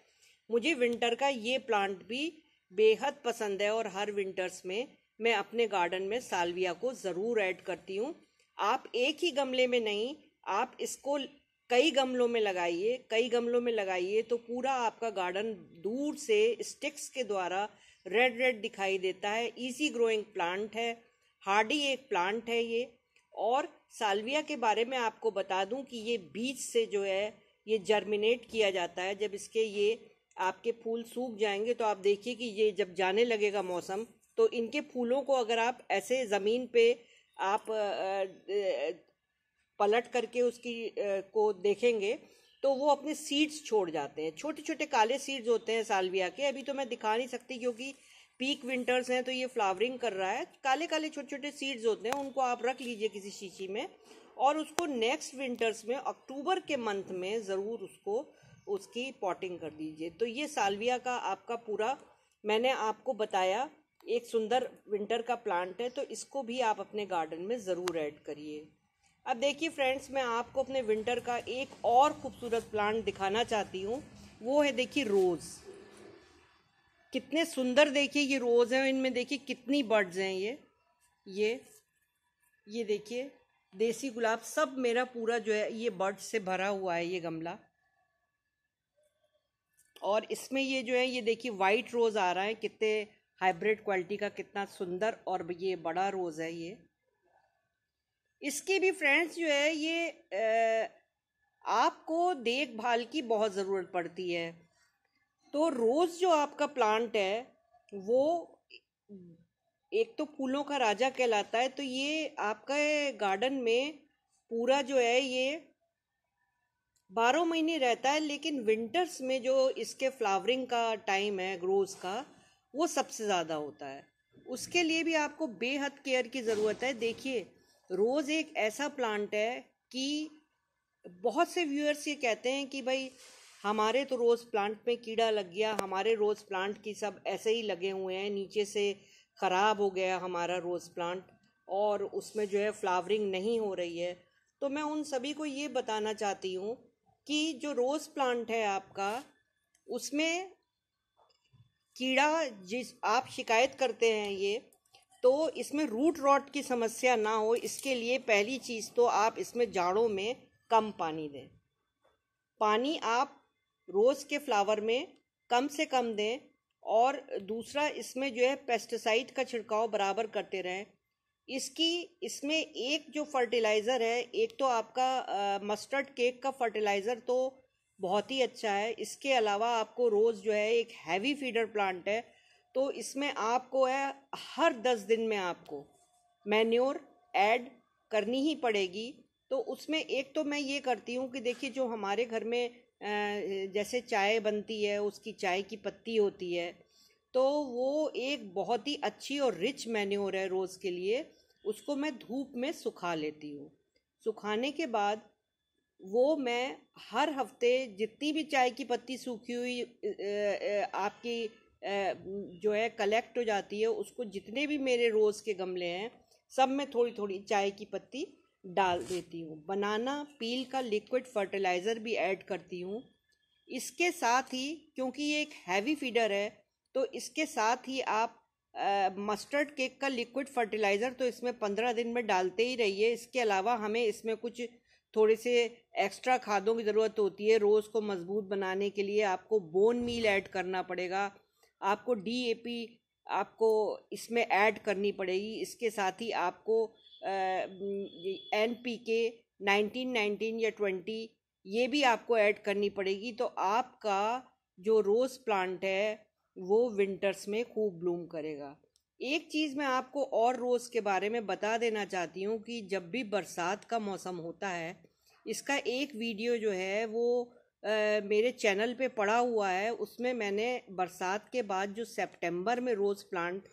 मुझे विंटर का ये प्लांट भी बेहद पसंद है और हर विंटर्स में मैं अपने गार्डन में साल्विया को ज़रूर ऐड करती हूँ। आप एक ही गमले में नहीं, आप इसको कई गमलों में लगाइए, कई गमलों में लगाइए तो पूरा आपका गार्डन दूर से स्टिक्स के द्वारा रेड रेड दिखाई देता है। इजी ग्रोइंग प्लांट है, हार्डी एक प्लांट है ये। और साल्विया के बारे में आपको बता दूं कि ये बीज से जो है ये जर्मिनेट किया जाता है। जब इसके ये आपके फूल सूख जाएंगे तो आप देखिए कि ये जब जाने लगेगा मौसम, तो इनके फूलों को अगर आप ऐसे ज़मीन पे आप पलट करके उसकी को देखेंगे तो वो अपने सीड्स छोड़ जाते हैं। छोटे छोटे काले सीड्स होते हैं साल्विया के। अभी तो मैं दिखा नहीं सकती क्योंकि पीक विंटर्स हैं तो ये फ्लावरिंग कर रहा है। काले काले छोटे छोटे सीड्स होते हैं, उनको आप रख लीजिए किसी शीशी में और उसको नेक्स्ट विंटर्स में अक्टूबर के मंथ में ज़रूर उसको उसकी पॉटिंग कर दीजिए। तो ये साल्विया का आपका पूरा मैंने आपको बताया एक सुंदर विंटर का प्लांट है, तो इसको भी आप अपने गार्डन में ज़रूर ऐड करिए। अब देखिए फ्रेंड्स, मैं आपको अपने विंटर का एक और खूबसूरत प्लांट दिखाना चाहती हूँ। वो है देखिए रोज़। कितने सुंदर देखिए ये रोज़ हैं, इनमें देखिए कितनी बर्ड्स हैं। ये देखिए देसी गुलाब, सब मेरा पूरा जो है ये बर्ड्स से भरा हुआ है ये गमला। और इसमें ये जो है ये देखिए वाइट रोज़ आ रहा है, कितने हाइब्रिड क्वालिटी का, कितना सुंदर और ये बड़ा रोज़ है ये। इसकी भी फ्रेंड्स जो है ये आपको देखभाल की बहुत ज़रूरत पड़ती है। तो रोज़ जो आपका प्लांट है वो एक तो फूलों का राजा कहलाता है, तो ये आपका गार्डन में पूरा जो है ये 12 महीने रहता है, लेकिन विंटर्स में जो इसके फ्लावरिंग का टाइम है रोज़ का, वो सबसे ज़्यादा होता है। उसके लिए भी आपको बेहद केयर की ज़रूरत है। देखिए रोज़ एक ऐसा प्लांट है कि बहुत से व्यूअर्स ये कहते हैं कि भाई हमारे तो रोज़ प्लांट में कीड़ा लग गया, हमारे रोज़ प्लांट की सब ऐसे ही लगे हुए हैं, नीचे से ख़राब हो गया हमारा रोज़ प्लांट और उसमें जो है फ्लावरिंग नहीं हो रही है। तो मैं उन सभी को ये बताना चाहती हूँ कि जो रोज़ प्लांट है आपका, उसमें कीड़ा जिस आप शिकायत करते हैं ये, तो इसमें रूट रॉट की समस्या ना हो, इसके लिए पहली चीज़ तो आप इसमें जाड़ों में कम पानी दें। पानी आप रोज़ के फ्लावर में कम से कम दें। और दूसरा, इसमें जो है पेस्टिसाइड का छिड़काव बराबर करते रहें। इसमें एक जो फर्टिलाइज़र है, एक तो आपका मस्टर्ड केक का फर्टिलाइज़र तो बहुत ही अच्छा है। इसके अलावा आपको रोज़ जो है एक हैवी फीडर प्लांट है, तो इसमें आपको है हर 10 दिन में आपको मैन्योर ऐड करनी ही पड़ेगी। तो उसमें एक तो मैं ये करती हूँ कि देखिए जो हमारे घर में जैसे चाय बनती है, उसकी चाय की पत्ती होती है, तो वो एक बहुत ही अच्छी और रिच मैन्योर है रोज़ के लिए। उसको मैं धूप में सुखा लेती हूँ। सुखाने के बाद वो मैं हर हफ्ते जितनी भी चाय की पत्ती सूखी हुई आपकी जो है कलेक्ट हो जाती है, उसको जितने भी मेरे रोज़ के गमले हैं सब में थोड़ी थोड़ी चाय की पत्ती डाल देती हूँ। बनाना पील का लिक्विड फर्टिलाइज़र भी ऐड करती हूँ। इसके साथ ही क्योंकि ये एक हैवी फीडर है, तो इसके साथ ही आप मस्टर्ड केक का लिक्विड फर्टिलाइज़र तो इसमें 15 दिन में डालते ही रहिए। इसके अलावा हमें इसमें कुछ थोड़े से एक्स्ट्रा खादों की ज़रूरत होती है। रोज़ को मजबूत बनाने के लिए आपको बोन मील ऐड करना पड़ेगा, आपको डीएपी आपको इसमें ऐड करनी पड़ेगी। इसके साथ ही आपको एनपीके 19 या 20 ये भी आपको ऐड करनी पड़ेगी। तो आपका जो रोज़ प्लांट है वो विंटर्स में खूब ब्लूम करेगा। एक चीज़ मैं आपको और रोज़ के बारे में बता देना चाहती हूँ कि जब भी बरसात का मौसम होता है, इसका एक वीडियो जो है वो मेरे चैनल पे पड़ा हुआ है। उसमें मैंने बरसात के बाद जो सितंबर में रोज़ प्लांट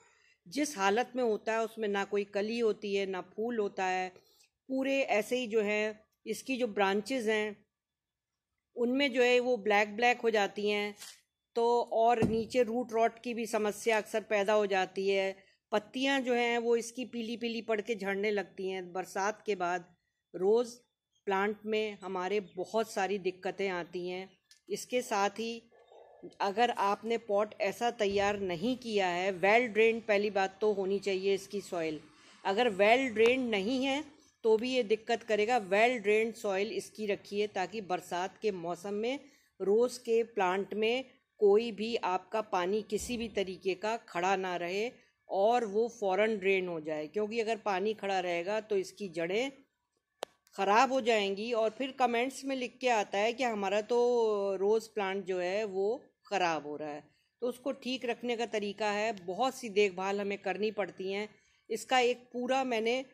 जिस हालत में होता है, उसमें ना कोई कली होती है ना फूल होता है, पूरे ऐसे ही जो है इसकी जो ब्रांचेस हैं उनमें जो है वो ब्लैक ब्लैक हो जाती हैं। तो और नीचे रूट रॉट की भी समस्या अक्सर पैदा हो जाती है। पत्तियां जो हैं वो इसकी पीली पीली पड़ के झड़ने लगती हैं। बरसात के बाद रोज़ प्लांट में हमारे बहुत सारी दिक्कतें आती हैं। इसके साथ ही अगर आपने पॉट ऐसा तैयार नहीं किया है, वेल ड्रेन्ड पहली बात तो होनी चाहिए इसकी सॉइल। अगर वेल ड्रेन्ड नहीं है तो भी ये दिक्कत करेगा। वेल ड्रेन्ड सॉइल इसकी रखिए ताकि बरसात के मौसम में रोज़ के प्लांट में कोई भी आपका पानी किसी भी तरीके का खड़ा ना रहे और वो फ़ौरन ड्रेन हो जाए। क्योंकि अगर पानी खड़ा रहेगा तो इसकी जड़ें ख़राब हो जाएंगी और फिर कमेंट्स में लिख के आता है कि हमारा तो रोज़ प्लांट जो है वो ख़राब हो रहा है। तो उसको ठीक रखने का तरीका है, बहुत सी देखभाल हमें करनी पड़ती हैं। इसका एक पूरा मैंने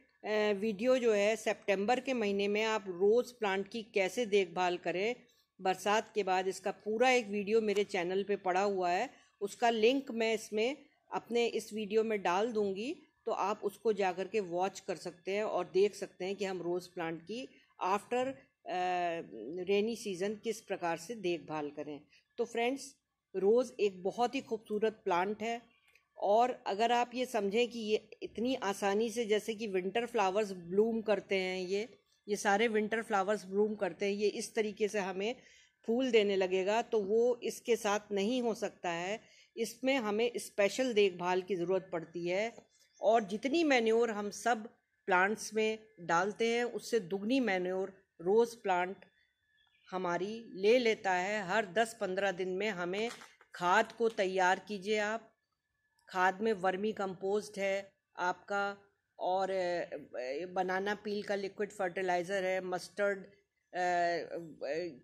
वीडियो जो है सितंबर के महीने में आप रोज़ प्लांट की कैसे देखभाल करें बरसात के बाद, इसका पूरा एक वीडियो मेरे चैनल पे पड़ा हुआ है। उसका लिंक मैं इसमें अपने इस वीडियो में डाल दूंगी, तो आप उसको जाकर के वॉच कर सकते हैं और देख सकते हैं कि हम रोज़ प्लांट की आफ्टर रेनी सीज़न किस प्रकार से देखभाल करें। तो फ्रेंड्स, रोज़ एक बहुत ही खूबसूरत प्लांट है और अगर आप ये समझें कि ये इतनी आसानी से जैसे कि विंटर फ्लावर्स ब्लूम करते हैं, ये सारे विंटर फ्लावर्स ब्लूम करते हैं, ये इस तरीके से हमें फूल देने लगेगा, तो वो इसके साथ नहीं हो सकता है। इसमें हमें स्पेशल देखभाल की ज़रूरत पड़ती है और जितनी मैन्योर हम सब प्लांट्स में डालते हैं उससे दुगनी मैन्योर रोज़ प्लांट हमारी ले लेता है। हर 10-15 दिन में हमें खाद को तैयार कीजिए आप। खाद में वर्मी कंपोस्ट है आपका और बनाना पील का लिक्विड फर्टिलाइज़र है, मस्टर्ड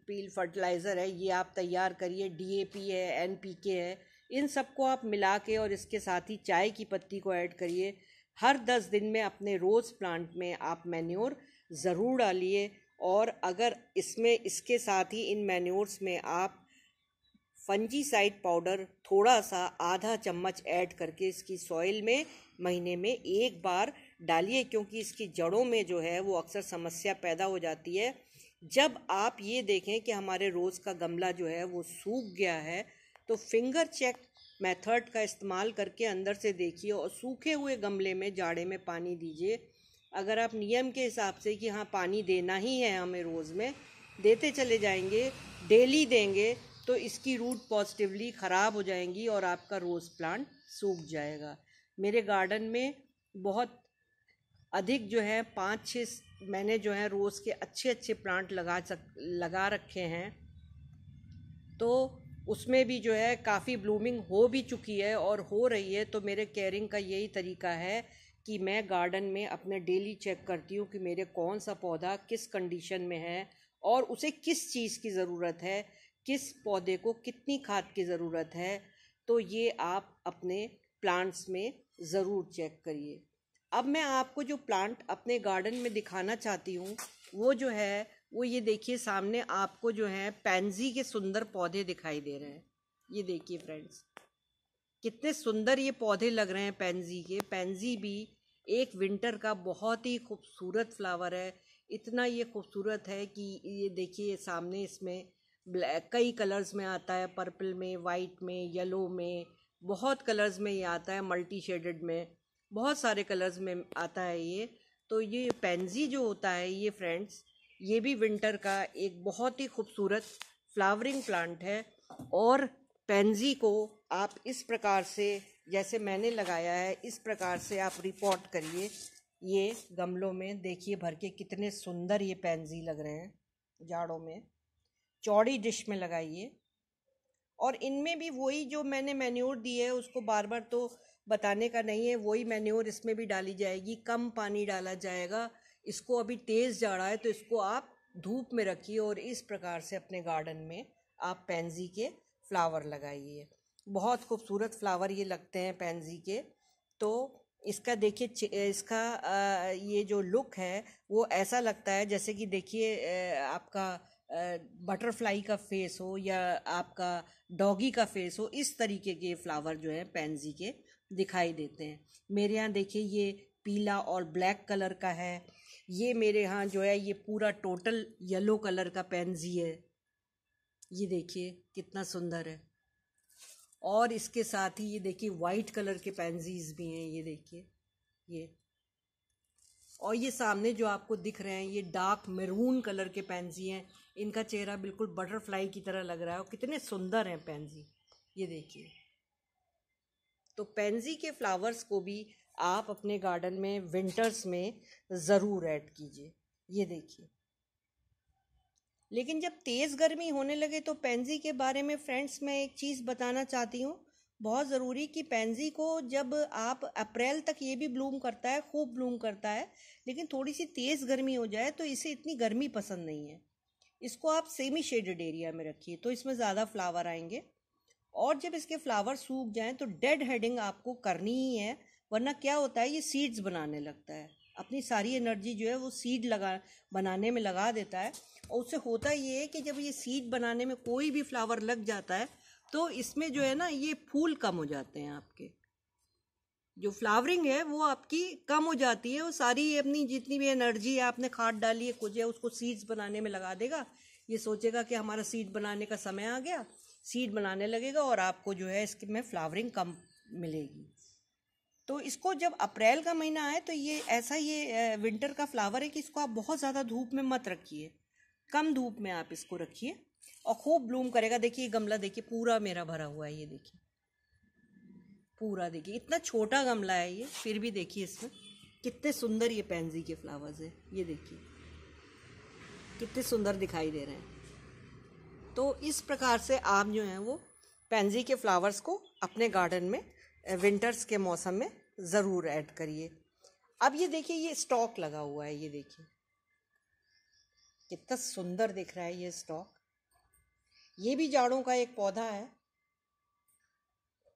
पील फर्टिलाइज़र है, ये आप तैयार करिए। डीएपी है, एनपीके है, इन सबको आप मिला के और इसके साथ ही चाय की पत्ती को ऐड करिए। हर 10 दिन में अपने रोज़ प्लांट में आप मैन्योर ज़रूर डालिए। और अगर इसमें इसके साथ ही इन मैन्योर्स में आप फंजीसाइड पाउडर थोड़ा सा आधा चम्मच ऐड करके इसकी सॉइल में महीने में एक बार डालिए, क्योंकि इसकी जड़ों में जो है वो अक्सर समस्या पैदा हो जाती है। जब आप ये देखें कि हमारे रोज़ का गमला जो है वो सूख गया है, तो फिंगर चेक मेथड का इस्तेमाल करके अंदर से देखिए और सूखे हुए गमले में जाड़े में पानी दीजिए। अगर आप नियम के हिसाब से कि हाँ पानी देना ही है हमें रोज़ में, देते चले जाएंगे, डेली देंगे, तो इसकी रूट पॉजिटिवली ख़राब हो जाएंगी और आपका रोज़ प्लांट सूख जाएगा। मेरे गार्डन में बहुत अधिक जो है 5-6 मैंने जो है रोज़ के अच्छे अच्छे प्लांट लगा रखे हैं, तो उसमें भी जो है काफ़ी ब्लूमिंग हो भी चुकी है और हो रही है। तो मेरे केयरिंग का यही तरीका है कि मैं गार्डन में अपने डेली चेक करती हूँ कि मेरे कौन सा पौधा किस कंडीशन में है और उसे किस चीज़ की ज़रूरत है, किस पौधे को कितनी खाद की ज़रूरत है। तो ये आप अपने प्लांट्स में ज़रूर चेक करिए। अब मैं आपको जो प्लांट अपने गार्डन में दिखाना चाहती हूँ वो जो है वो ये देखिए सामने आपको जो है पैंजी के सुंदर पौधे दिखाई दे रहे हैं। ये देखिए फ्रेंड्स, कितने सुंदर ये पौधे लग रहे हैं पैंजी के। पैंजी भी एक विंटर का बहुत ही खूबसूरत फ्लावर है। इतना ये खूबसूरत है कि ये देखिए सामने इसमें ब्लैक कई कलर्स में आता है, पर्पल में, वाइट में, येलो में, बहुत कलर्स में ये आता है, मल्टी शेडेड में, बहुत सारे कलर्स में आता है ये। तो ये पैंजी जो होता है ये फ्रेंड्स, ये भी विंटर का एक बहुत ही खूबसूरत फ्लावरिंग प्लांट है। और पैंजी को आप इस प्रकार से, जैसे मैंने लगाया है, इस प्रकार से आप रिपोर्ट करिए। ये गमलों में देखिए भर के कितने सुंदर ये पैंजी लग रहे हैं। जाड़ों में चौड़ी डिश में लगाइए। और इनमें भी वही जो मैंने मैन्योर दी है, उसको बार बार तो बताने का नहीं है, वही मैन्योर इसमें भी डाली जाएगी। कम पानी डाला जाएगा। इसको अभी तेज़ जाड़ा है तो इसको आप धूप में रखिए और इस प्रकार से अपने गार्डन में आप पैंजी के फ्लावर लगाइए। बहुत खूबसूरत फ्लावर ये लगते हैं पैंजी के। तो इसका देखिए, इसका ये जो लुक है वो ऐसा लगता है जैसे कि देखिए आपका बटरफ्लाई का फेस हो या आपका डॉगी का फेस हो, इस तरीके के फ्लावर जो है पैंजी के दिखाई देते हैं। मेरे यहाँ देखिए ये पीला और ब्लैक कलर का है। ये मेरे यहाँ जो है ये पूरा टोटल येलो कलर का पैंजी है। ये देखिए कितना सुंदर है। और इसके साथ ही ये देखिए वाइट कलर के पैंजीज भी हैं। ये देखिए ये, और ये सामने जो आपको दिख रहे हैं ये डार्क मैरून कलर के पैंजी हैं। इनका चेहरा बिल्कुल बटरफ्लाई की तरह लग रहा है और कितने सुंदर हैं पैंजी। ये देखिए। तो पैंजी के फ्लावर्स को भी आप अपने गार्डन में विंटर्स में ज़रूर ऐड कीजिए। ये देखिए। लेकिन जब तेज़ गर्मी होने लगे तो पैंजी के बारे में फ्रेंड्स मैं एक चीज़ बताना चाहती हूँ, बहुत ज़रूरी, कि पैंजी को जब आप अप्रैल तक ये भी ब्लूम करता है, खूब ब्लूम करता है, लेकिन थोड़ी सी तेज़ गर्मी हो जाए तो इसे इतनी गर्मी पसंद नहीं है। इसको आप सेमी शेडेड एरिया में रखिए तो इसमें ज़्यादा फ्लावर आएंगे। और जब इसके फ्लावर सूख जाएं तो डेड हेडिंग आपको करनी ही है, वरना क्या होता है ये सीड्स बनाने लगता है। अपनी सारी एनर्जी जो है वो सीड बनाने में लगा देता है। और उससे होता ये है कि जब ये सीड बनाने में कोई भी फ्लावर लग जाता है तो इसमें जो है ना ये फूल कम हो जाते हैं, आपके जो फ्लावरिंग है वो आपकी कम हो जाती है। वो सारी अपनी जितनी भी एनर्जी है आपने खाद डाली है कुछ है उसको सीड्स बनाने में लगा देगा। ये सोचेगा कि हमारा सीड बनाने का समय आ गया, सीड बनाने लगेगा और आपको जो है इसके में फ्लावरिंग कम मिलेगी। तो इसको जब अप्रैल का महीना आए तो ये ऐसा ये विंटर का फ्लावर है कि इसको आप बहुत ज़्यादा धूप में मत रखिए, कम धूप में आप इसको रखिए और खूब ब्लूम करेगा। देखिए गमला देखिए पूरा मेरा भरा हुआ है। ये देखिए पूरा, देखिए इतना छोटा गमला है ये, फिर भी देखिए इसमें कितने सुंदर ये पैंजी के फ्लावर्स हैं। ये देखिए कितने सुंदर दिखाई दे रहे हैं। तो इस प्रकार से आप जो हैं वो पैंजी के फ्लावर्स को अपने गार्डन में विंटर्स के मौसम में ज़रूर ऐड करिए। अब ये देखिए ये स्टॉक लगा हुआ है। ये देखिए कितना सुंदर दिख रहा है ये स्टॉक। ये भी जाड़ों का एक पौधा है।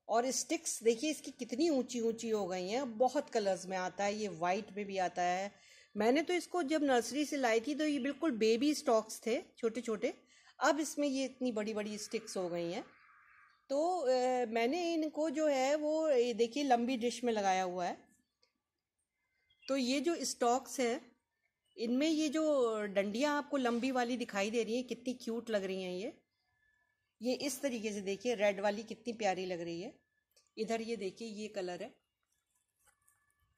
और स्टिक्स देखिए इसकी कितनी ऊंची ऊंची हो गई हैं। बहुत कलर्स में आता है, ये वाइट में भी आता है। मैंने तो इसको जब नर्सरी से लाई थी तो ये बिल्कुल बेबी स्टॉक्स थे, छोटे छोटे। अब इसमें ये इतनी बड़ी बड़ी स्टिक्स हो गई हैं। तो मैंने इनको जो है वो ये देखिए लंबी डिश में लगाया हुआ है। तो ये जो स्टॉक्स हैं इनमें ये जो डंडियाँ आपको लंबी वाली दिखाई दे रही हैं कितनी क्यूट लग रही हैं। ये इस तरीके से देखिए, रेड वाली कितनी प्यारी लग रही है। इधर ये देखिए ये कलर है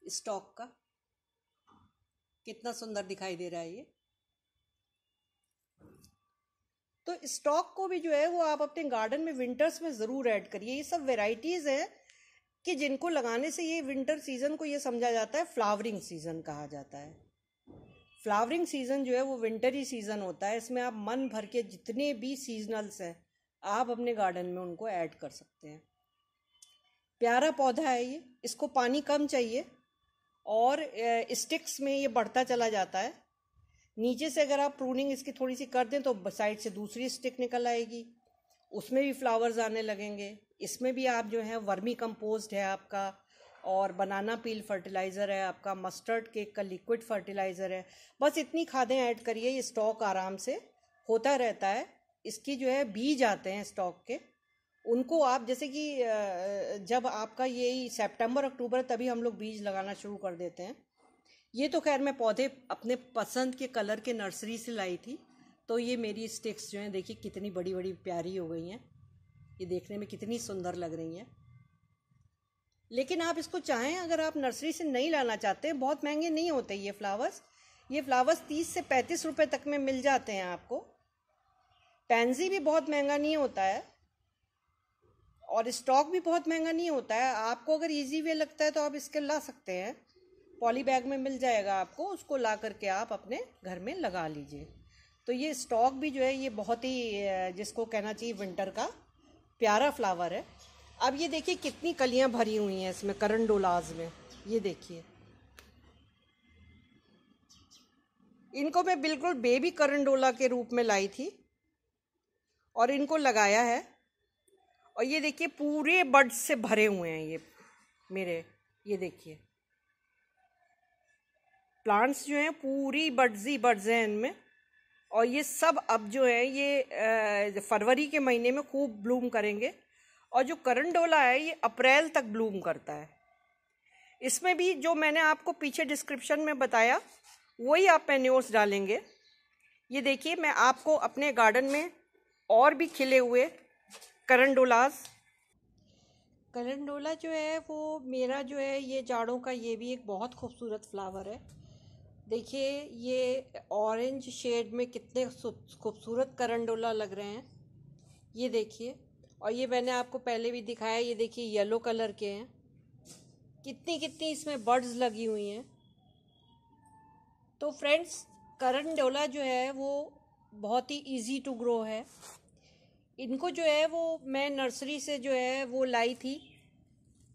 स्टॉक का, कितना सुंदर दिखाई दे रहा है ये। तो स्टॉक को भी जो है वो आप अपने गार्डन में विंटर्स में ज़रूर ऐड करिए। ये सब वेराइटीज़ हैं कि जिनको लगाने से ये विंटर सीज़न को ये समझा जाता है फ्लावरिंग सीज़न कहा जाता है। फ्लावरिंग सीज़न जो है वो विंटरी सीज़न होता है। इसमें आप मन भर के जितने भी सीजनल्स हैं आप अपने गार्डन में उनको ऐड कर सकते हैं। प्यारा पौधा है ये, इसको पानी कम चाहिए और स्टिक्स में ये बढ़ता चला जाता है। नीचे से अगर आप प्रूनिंग इसकी थोड़ी सी कर दें तो साइड से दूसरी स्टिक निकल आएगी, उसमें भी फ्लावर्स आने लगेंगे। इसमें भी आप जो है वर्मी कंपोस्ट है आपका, और बनाना पील फर्टिलाइज़र है, आपका मस्टर्ड केक का लिक्विड फर्टिलाइज़र है। बस इतनी खादें ऐड करिए, ये स्टॉक आराम से होता रहता है। इसकी जो है बीज आते हैं स्टॉक के, उनको आप जैसे कि जब आपका यही सितंबर अक्टूबर तभी हम लोग बीज लगाना शुरू कर देते हैं। ये तो खैर मैं पौधे अपने पसंद के कलर के नर्सरी से लाई थी। तो ये मेरी स्टिक्स जो हैं देखिए कितनी बड़ी बड़ी प्यारी हो गई हैं, ये देखने में कितनी सुंदर लग रही हैं। लेकिन आप इसको चाहें, अगर आप नर्सरी से नहीं लाना चाहते, बहुत महंगे नहीं होते ये फ्लावर्स। ये फ्लावर्स 30 से 35 रुपए तक में मिल जाते हैं आपको। पैंजी भी बहुत महंगा नहीं होता है और स्टॉक भी बहुत महंगा नहीं होता है। आपको अगर इजी वे लगता है तो आप इसके ला सकते हैं, पॉली बैग में मिल जाएगा आपको, उसको ला करके आप अपने घर में लगा लीजिए। तो ये स्टॉक भी जो है ये बहुत ही जिसको कहना चाहिए विंटर का प्यारा फ्लावर है। अब ये देखिए कितनी कलियां भरी हुई हैं इसमें करंडोलाज में, ये देखिए। इनको मैं बिल्कुल बेबी करंडोला के रूप में लाई थी और इनको लगाया है, और ये देखिए पूरे बड्स से भरे हुए हैं ये मेरे, ये देखिए प्लांट्स जो हैं पूरी बड्स ही बड्स हैं इनमें। और ये सब अब जो है ये फरवरी के महीने में खूब ब्लूम करेंगे, और जो करंडोला है ये अप्रैल तक ब्लूम करता है। इसमें भी जो मैंने आपको पीछे डिस्क्रिप्शन में बताया वही आप मैन्योर्स डालेंगे। ये देखिए मैं आपको अपने गार्डन में और भी खिले हुए करंडोला जो है वो मेरा जो है ये जाड़ों का ये भी एक बहुत खूबसूरत फ्लावर है। देखिए ये ऑरेंज शेड में कितने खूबसूरत करंडोला लग रहे हैं, ये देखिए। और ये मैंने आपको पहले भी दिखाया, ये देखिए येलो कलर के हैं, कितनी कितनी इसमें बर्ड्स लगी हुई हैं। तो फ्रेंड्स करंडोला जो है वो बहुत ही इजी टू ग्रो है। इनको जो है वो मैं नर्सरी से जो है वो लाई थी,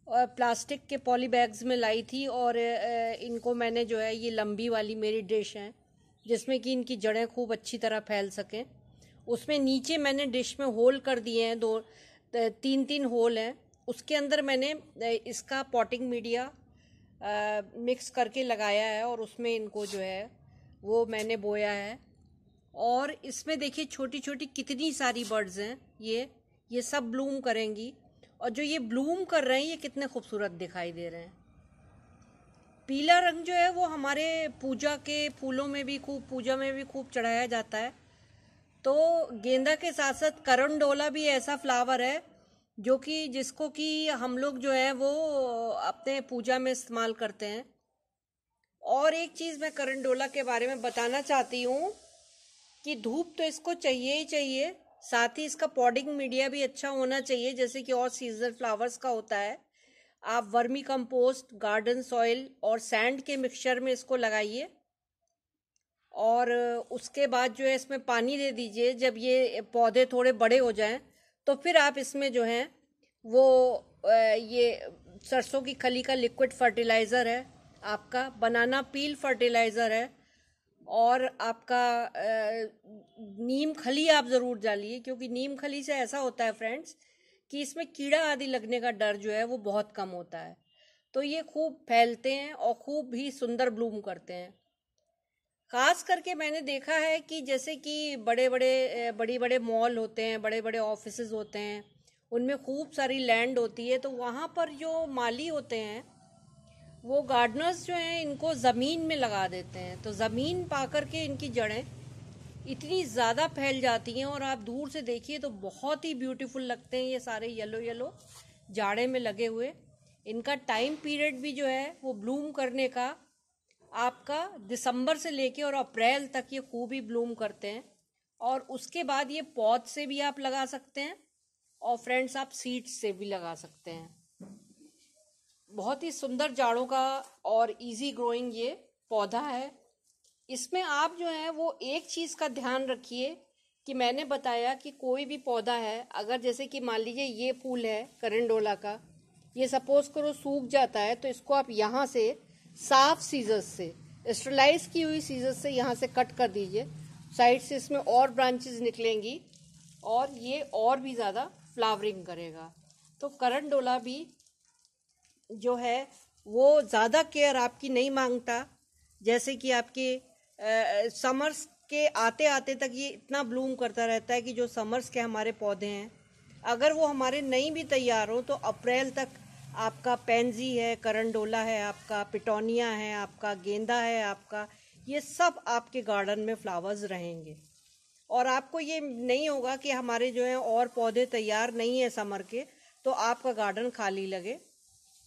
और प्लास्टिक के पॉली बैग्स में लाई थी। और इनको मैंने जो है ये लंबी वाली मेरी डिश है जिसमें कि इनकी जड़ें खूब अच्छी तरह फैल सकें, उसमें नीचे मैंने डिश में होल कर दिए हैं, 2-3 होल हैं। उसके अंदर मैंने इसका पॉटिंग मीडिया मिक्स करके लगाया है और उसमें इनको जो है वो मैंने बोया है। और इसमें देखिए छोटी छोटी कितनी सारी बर्ड्स हैं, ये सब ब्लूम करेंगी। और जो ये ब्लूम कर रहे हैं ये कितने खूबसूरत दिखाई दे रहे हैं। पीला रंग जो है वो हमारे पूजा के फूलों में भी खूब, पूजा में भी खूब चढ़ाया जाता है। तो गेंदा के साथ साथ करंडोला भी ऐसा फ्लावर है जो कि जिसको कि हम लोग जो है वो अपने पूजा में इस्तेमाल करते हैं। और एक चीज़ मैं करंडोला के बारे में बताना चाहती हूँ कि धूप तो इसको चाहिए ही चाहिए, साथ ही इसका पॉटिंग मीडिया भी अच्छा होना चाहिए जैसे कि और सीजनल फ्लावर्स का होता है। आप वर्मी कंपोस्ट, गार्डन सॉइल और सैंड के मिक्सचर में इसको लगाइए, और उसके बाद जो है इसमें पानी दे दीजिए। जब ये पौधे थोड़े बड़े हो जाएं तो फिर आप इसमें जो है वो ये सरसों की खली का लिक्विड फर्टिलाइज़र है, आपका बनाना पील फर्टिलाइज़र है, और आपका नीम खली आप ज़रूर डालिए, क्योंकि नीम खली से ऐसा होता है फ्रेंड्स कि इसमें कीड़ा आदि लगने का डर जो है वो बहुत कम होता है। तो ये खूब फैलते हैं और खूब ही सुंदर ब्लूम करते हैं। खास करके मैंने देखा है कि जैसे कि बड़ी बड़े मॉल होते हैं, बड़े बड़े ऑफिसेज होते हैं, उनमें खूब सारी लैंड होती है। तो वहाँ पर जो माली होते हैं वो गार्डनर्स जो हैं इनको ज़मीन में लगा देते हैं। तो ज़मीन पा करके इनकी जड़ें इतनी ज़्यादा फैल जाती हैं, और आप दूर से देखिए तो बहुत ही ब्यूटीफुल लगते हैं ये सारे येलो येलो जाड़े में लगे हुए। इनका टाइम पीरियड भी जो है वो ब्लूम करने का आपका दिसंबर से लेके और अप्रैल तक ये खूब ही ब्लूम करते हैं। और उसके बाद ये पौध से भी आप लगा सकते हैं, और फ्रेंड्स आप सीड्स से भी लगा सकते हैं। बहुत ही सुंदर जाड़ों का और इजी ग्रोइंग ये पौधा है। इसमें आप जो है वो एक चीज़ का ध्यान रखिए कि मैंने बताया कि कोई भी पौधा है, अगर जैसे कि मान लीजिए ये फूल है करंडोला का, ये सपोज करो सूख जाता है, तो इसको आप यहाँ से साफ सीजर्स से, स्टरलाइज की हुई सीजर्स से यहाँ से कट कर दीजिए। साइड से इसमें और ब्रांचेस निकलेंगी और ये और भी ज़्यादा फ्लावरिंग करेगा। तो करंडोला भी जो है वो ज़्यादा केयर आपकी नहीं मांगता। जैसे कि आपके समर्स के आते आते तक ये इतना ब्लूम करता रहता है कि जो समर्स के हमारे पौधे हैं, अगर वो हमारे नहीं भी तैयार हो तो अप्रैल तक आपका पेंजी है, करंडोला है, आपका पिटोनिया है, आपका गेंदा है, आपका ये सब आपके गार्डन में फ्लावर्स रहेंगे। और आपको ये नहीं होगा कि हमारे जो है और पौधे तैयार नहीं है समर के, तो आपका गार्डन खाली लगे।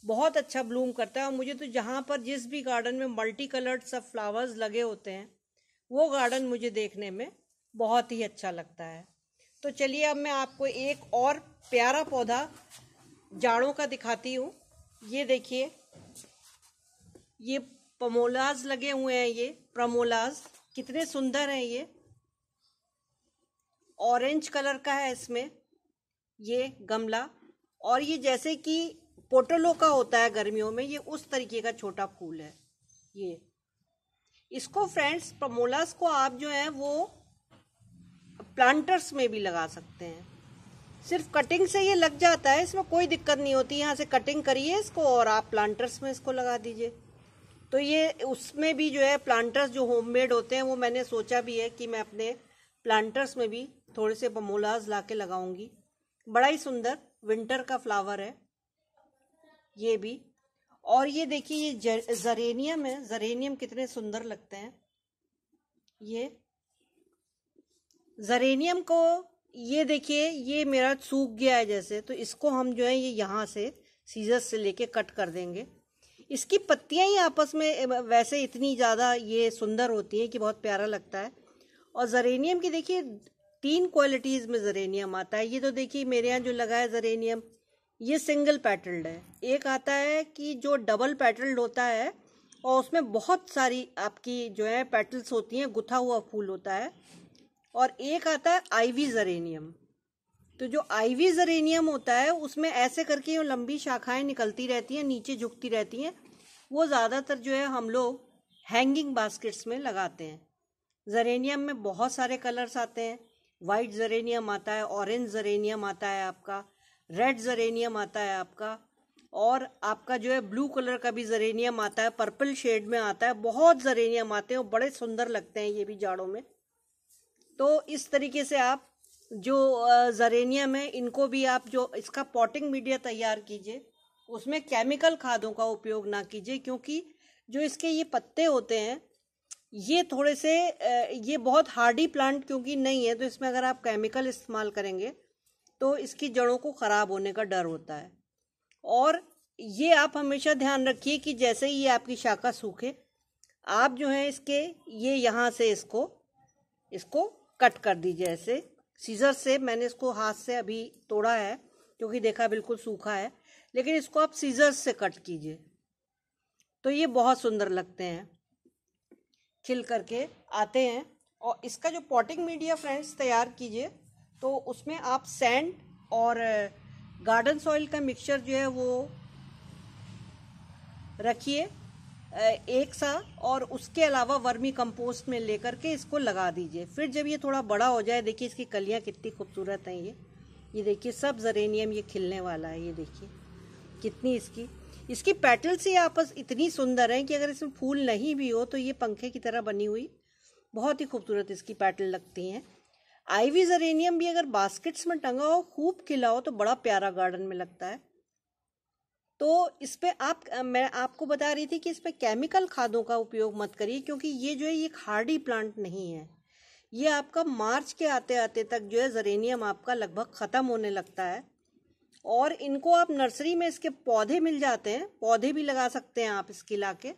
बहुत अच्छा ब्लूम करता है। और मुझे तो जहाँ पर जिस भी गार्डन में मल्टी कलर्ड सब फ्लावर्स लगे होते हैं, वो गार्डन मुझे देखने में बहुत ही अच्छा लगता है। तो चलिए अब मैं आपको एक और प्यारा पौधा जाड़ों का दिखाती हूँ। ये देखिए, ये पमोलाज लगे हुए हैं, ये प्रमोलाज कितने सुंदर हैं। ये ऑरेंज कलर का है इसमें ये गमला। और ये जैसे कि पोटोलो का होता है गर्मियों में, ये उस तरीके का छोटा फूल है ये। इसको फ्रेंड्स, प्रमोलास को आप जो है वो प्लांटर्स में भी लगा सकते हैं। सिर्फ कटिंग से ये लग जाता है, इसमें कोई दिक्कत नहीं होती। यहाँ से कटिंग करिए इसको और आप प्लांटर्स में इसको लगा दीजिए। तो ये उसमें भी जो है प्लांटर्स जो होममेड होते हैं, वो मैंने सोचा भी है कि मैं अपने प्लांटर्स में भी थोड़े से प्रमोलास ला के लगाऊंगी। बड़ा ही सुंदर विंटर का फ्लावर है ये भी। और ये देखिए, ये जरेनियम है। जरेनियम कितने सुंदर लगते हैं। ये जरेनियम को, ये देखिए, ये मेरा सूख गया है जैसे, तो इसको हम जो है ये यहाँ से सीजर से लेके कट कर देंगे। इसकी पत्तियां ही आपस में वैसे इतनी ज़्यादा ये सुंदर होती हैं कि बहुत प्यारा लगता है। और जरेनियम की देखिए 3 क्वालिटीज़ में जरेनियम आता है। ये तो देखिए मेरे यहाँ जो लगा है जरेनियम, ये सिंगल पेटल्ड है। एक आता है कि जो डबल पेटल्ड होता है और उसमें बहुत सारी आपकी जो है पेटल्स होती हैं, गुथा हुआ फूल होता है। और एक आता है आईवी जरेनियम। तो जो आईवी जरेनियम होता है उसमें ऐसे करके वो लंबी शाखाएं निकलती रहती हैं, नीचे झुकती रहती हैं। वो ज़्यादातर जो है हम लोग हैंगिंग बास्केट्स में लगाते हैं। जरेनियम में बहुत सारे कलर्स आते हैं। वाइट जरेनियम आता है, ऑरेंज जरेनियम आता है आपका, रेड जरेनियम आता है आपका, और आपका जो है ब्लू कलर का भी जरेनियम आता है, पर्पल शेड में आता है। बहुत जरेनियम आते हैं और बड़े सुंदर लगते हैं ये भी जाड़ों में। तो इस तरीके से आप जो जरेनियम है, इनको भी आप जो इसका पॉटिंग मीडिया तैयार कीजिए, उसमें केमिकल खादों का उपयोग ना कीजिए। क्योंकि जो इसके ये पत्ते होते हैं, ये थोड़े से ये बहुत हार्डी प्लांट क्योंकि नहीं है, तो इसमें अगर आप केमिकल इस्तेमाल करेंगे तो इसकी जड़ों को ख़राब होने का डर होता है। और ये आप हमेशा ध्यान रखिए कि जैसे ही ये आपकी शाखा सूखे, आप जो है इसके ये यहाँ से इसको कट कर दीजिए ऐसे सीजर से। मैंने इसको हाथ से अभी तोड़ा है क्योंकि देखा बिल्कुल सूखा है, लेकिन इसको आप सीजर से कट कीजिए तो ये बहुत सुंदर लगते हैं, खिल करके आते हैं। और इसका जो पॉटिंग मीडिया फ्रेंड्स तैयार कीजिए, तो उसमें आप सैंड और गार्डन सॉइल का मिक्सचर जो है वो रखिए एक सा, और उसके अलावा वर्मी कंपोस्ट में लेकर के इसको लगा दीजिए। फिर जब ये थोड़ा बड़ा हो जाए, देखिए इसकी कलियां कितनी खूबसूरत हैं। ये देखिए सब जरेनियम ये खिलने वाला है। ये देखिए कितनी इसकी पेटल्स ही आपस इतनी सुंदर हैं कि अगर इसमें फूल नहीं भी हो तो ये पंखे की तरह बनी हुई बहुत ही खूबसूरत इसकी पेटल लगती हैं। आईवी जरेनियम भी अगर बास्केट्स में टंगा हो, खूब खिला हो, तो बड़ा प्यारा गार्डन में लगता है। तो इस पे मैं आपको बता रही थी कि इस पे केमिकल खादों का उपयोग मत करिए, क्योंकि ये जो है ये हार्डी प्लांट नहीं है। ये आपका मार्च के आते आते तक जो है जरेनियम आपका लगभग ख़त्म होने लगता है। और इनको आप नर्सरी में इसके पौधे मिल जाते हैं, पौधे भी लगा सकते हैं आप इसके लाके।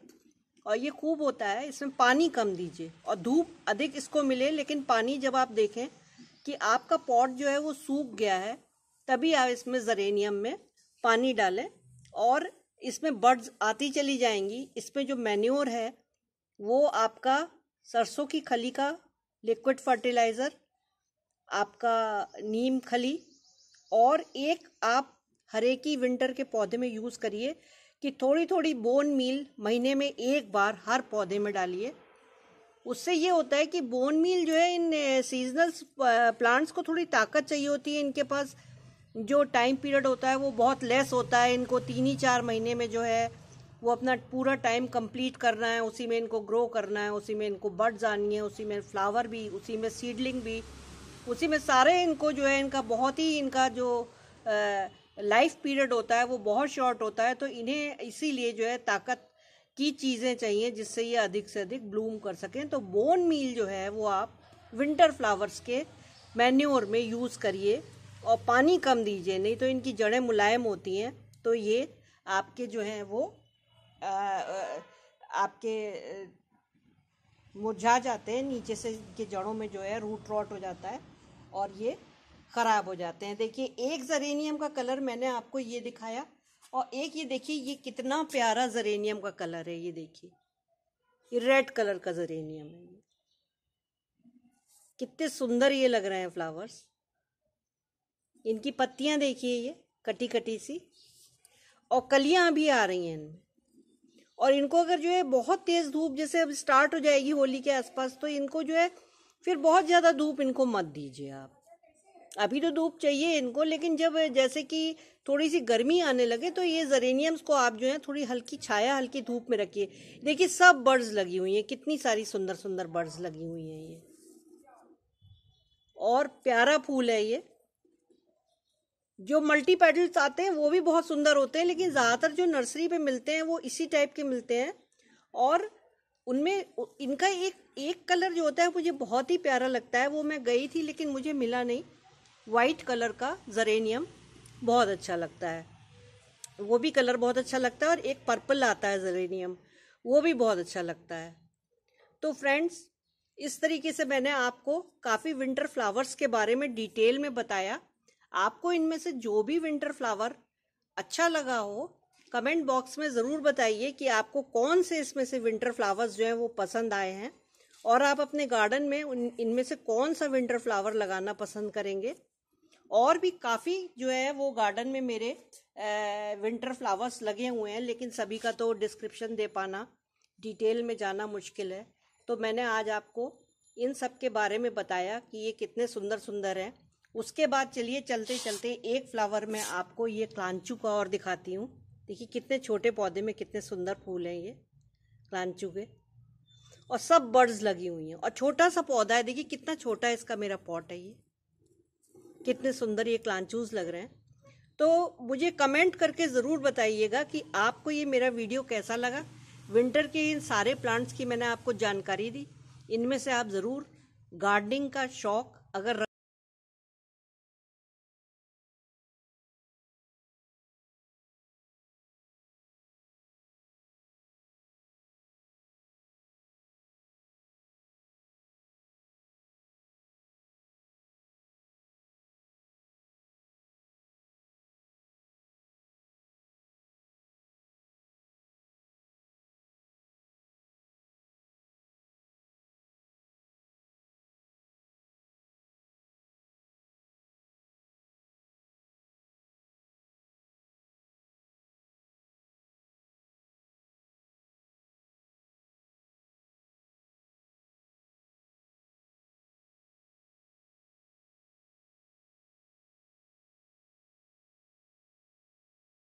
और ये खूब होता है। इसमें पानी कम दीजिए और धूप अधिक इसको मिले, लेकिन पानी जब आप देखें कि आपका पॉट जो है वो सूख गया है, तभी आप इसमें जरेनियम में पानी डालें और इसमें बर्ड्स आती चली जाएंगी। इसमें जो मैन्योर है वो आपका सरसों की खली का लिक्विड फर्टिलाइज़र, आपका नीम खली, और एक आप हरे की विंटर के पौधे में यूज़ करिए कि थोड़ी थोड़ी बोन मील महीने में एक बार हर पौधे में डालिए। उससे ये होता है कि बोन मील जो है इन सीजनल प्लांट्स को थोड़ी ताकत चाहिए होती है, इनके पास जो टाइम पीरियड होता है वो बहुत लेस होता है। इनको 3 ही 4 महीने में जो है वो अपना पूरा टाइम कंप्लीट करना है, उसी में इनको ग्रो करना है, उसी में इनको बड्स आनी है, उसी में फ्लावर भी, उसी में सीडलिंग भी, उसी में सारे इनको जो है इनका बहुत ही इनका जो लाइफ पीरियड होता है वो बहुत शॉर्ट होता है। तो इन्हें इसीलिए जो है ताकत की चीज़ें चाहिए जिससे ये अधिक से अधिक ब्लूम कर सकें। तो बोन मील जो है वो आप विंटर फ्लावर्स के मैन्योर में यूज़ करिए और पानी कम दीजिए, नहीं तो इनकी जड़ें मुलायम होती हैं तो ये आपके जो हैं वो आपके मुरझा जाते हैं, नीचे से इनके जड़ों में जो है रूट रॉट हो जाता है और ये ख़राब हो जाते हैं। देखिए एक ज़रेनियम का कलर मैंने आपको ये दिखाया और एक ये देखिए ये कितना प्यारा ज़रेनियम का कलर है। ये देखिए ये रेड कलर का ज़रेनियम है, ये कितने सुंदर ये लग रहे हैं फ्लावर्स। इनकी पत्तियां देखिए ये कटी कटी सी और कलियां भी आ रही हैं इनमें। और इनको अगर जो है बहुत तेज़ धूप जैसे अब स्टार्ट हो जाएगी होली के आसपास तो इनको जो है फिर बहुत ज़्यादा धूप इनको मत दीजिए आप। अभी तो धूप चाहिए इनको, लेकिन जब जैसे कि थोड़ी सी गर्मी आने लगे तो ये ज़रेनियम्स को आप जो है थोड़ी हल्की छाया हल्की धूप में रखिए। देखिए सब बर्ड्स लगी हुई हैं, कितनी सारी सुंदर सुंदर बर्ड्स लगी हुई हैं ये, और प्यारा फूल है ये। जो मल्टी पेटल्स आते हैं वो भी बहुत सुंदर होते हैं, लेकिन ज़्यादातर जो नर्सरी पे मिलते हैं वो इसी टाइप के मिलते हैं। और उनमें इनका एक कलर जो होता है मुझे बहुत ही प्यारा लगता है, वो मैं गई थी लेकिन मुझे मिला नहीं। वाइट कलर का ज़रेनियम बहुत अच्छा लगता है, वो भी कलर बहुत अच्छा लगता है। और एक पर्पल आता है ज़रेनियम, वो भी बहुत अच्छा लगता है। तो फ्रेंड्स इस तरीके से मैंने आपको काफ़ी विंटर फ्लावर्स के बारे में डिटेल में बताया। आपको इनमें से जो भी विंटर फ्लावर अच्छा लगा हो कमेंट बॉक्स में ज़रूर बताइए कि आपको कौन से इसमें से विंटर फ्लावर्स जो हैं वो पसंद आए हैं, और आप अपने गार्डन में इनमें से कौन सा विंटर फ्लावर लगाना पसंद करेंगे। और भी काफ़ी जो है वो गार्डन में मेरे विंटर फ्लावर्स लगे हुए हैं, लेकिन सभी का तो डिस्क्रिप्शन दे पाना, डिटेल में जाना मुश्किल है। तो मैंने आज आपको इन सब के बारे में बताया कि ये कितने सुंदर सुंदर हैं। उसके बाद चलिए चलते चलते एक फ्लावर में आपको ये क्लांचू का और दिखाती हूँ। देखिए कितने छोटे पौधे में कितने सुंदर फूल हैं ये क्लांचू के, और सब बर्ड्स लगी हुई हैं। और छोटा सा पौधा है, देखिए कितना छोटा इसका मेरा पॉट है। ये कितने सुंदर ये क्लांचूज लग रहे हैं। तो मुझे कमेंट करके ज़रूर बताइएगा कि आपको ये मेरा वीडियो कैसा लगा। विंटर के इन सारे प्लांट्स की मैंने आपको जानकारी दी, इनमें से आप ज़रूर गार्डनिंग का शौक़ अगर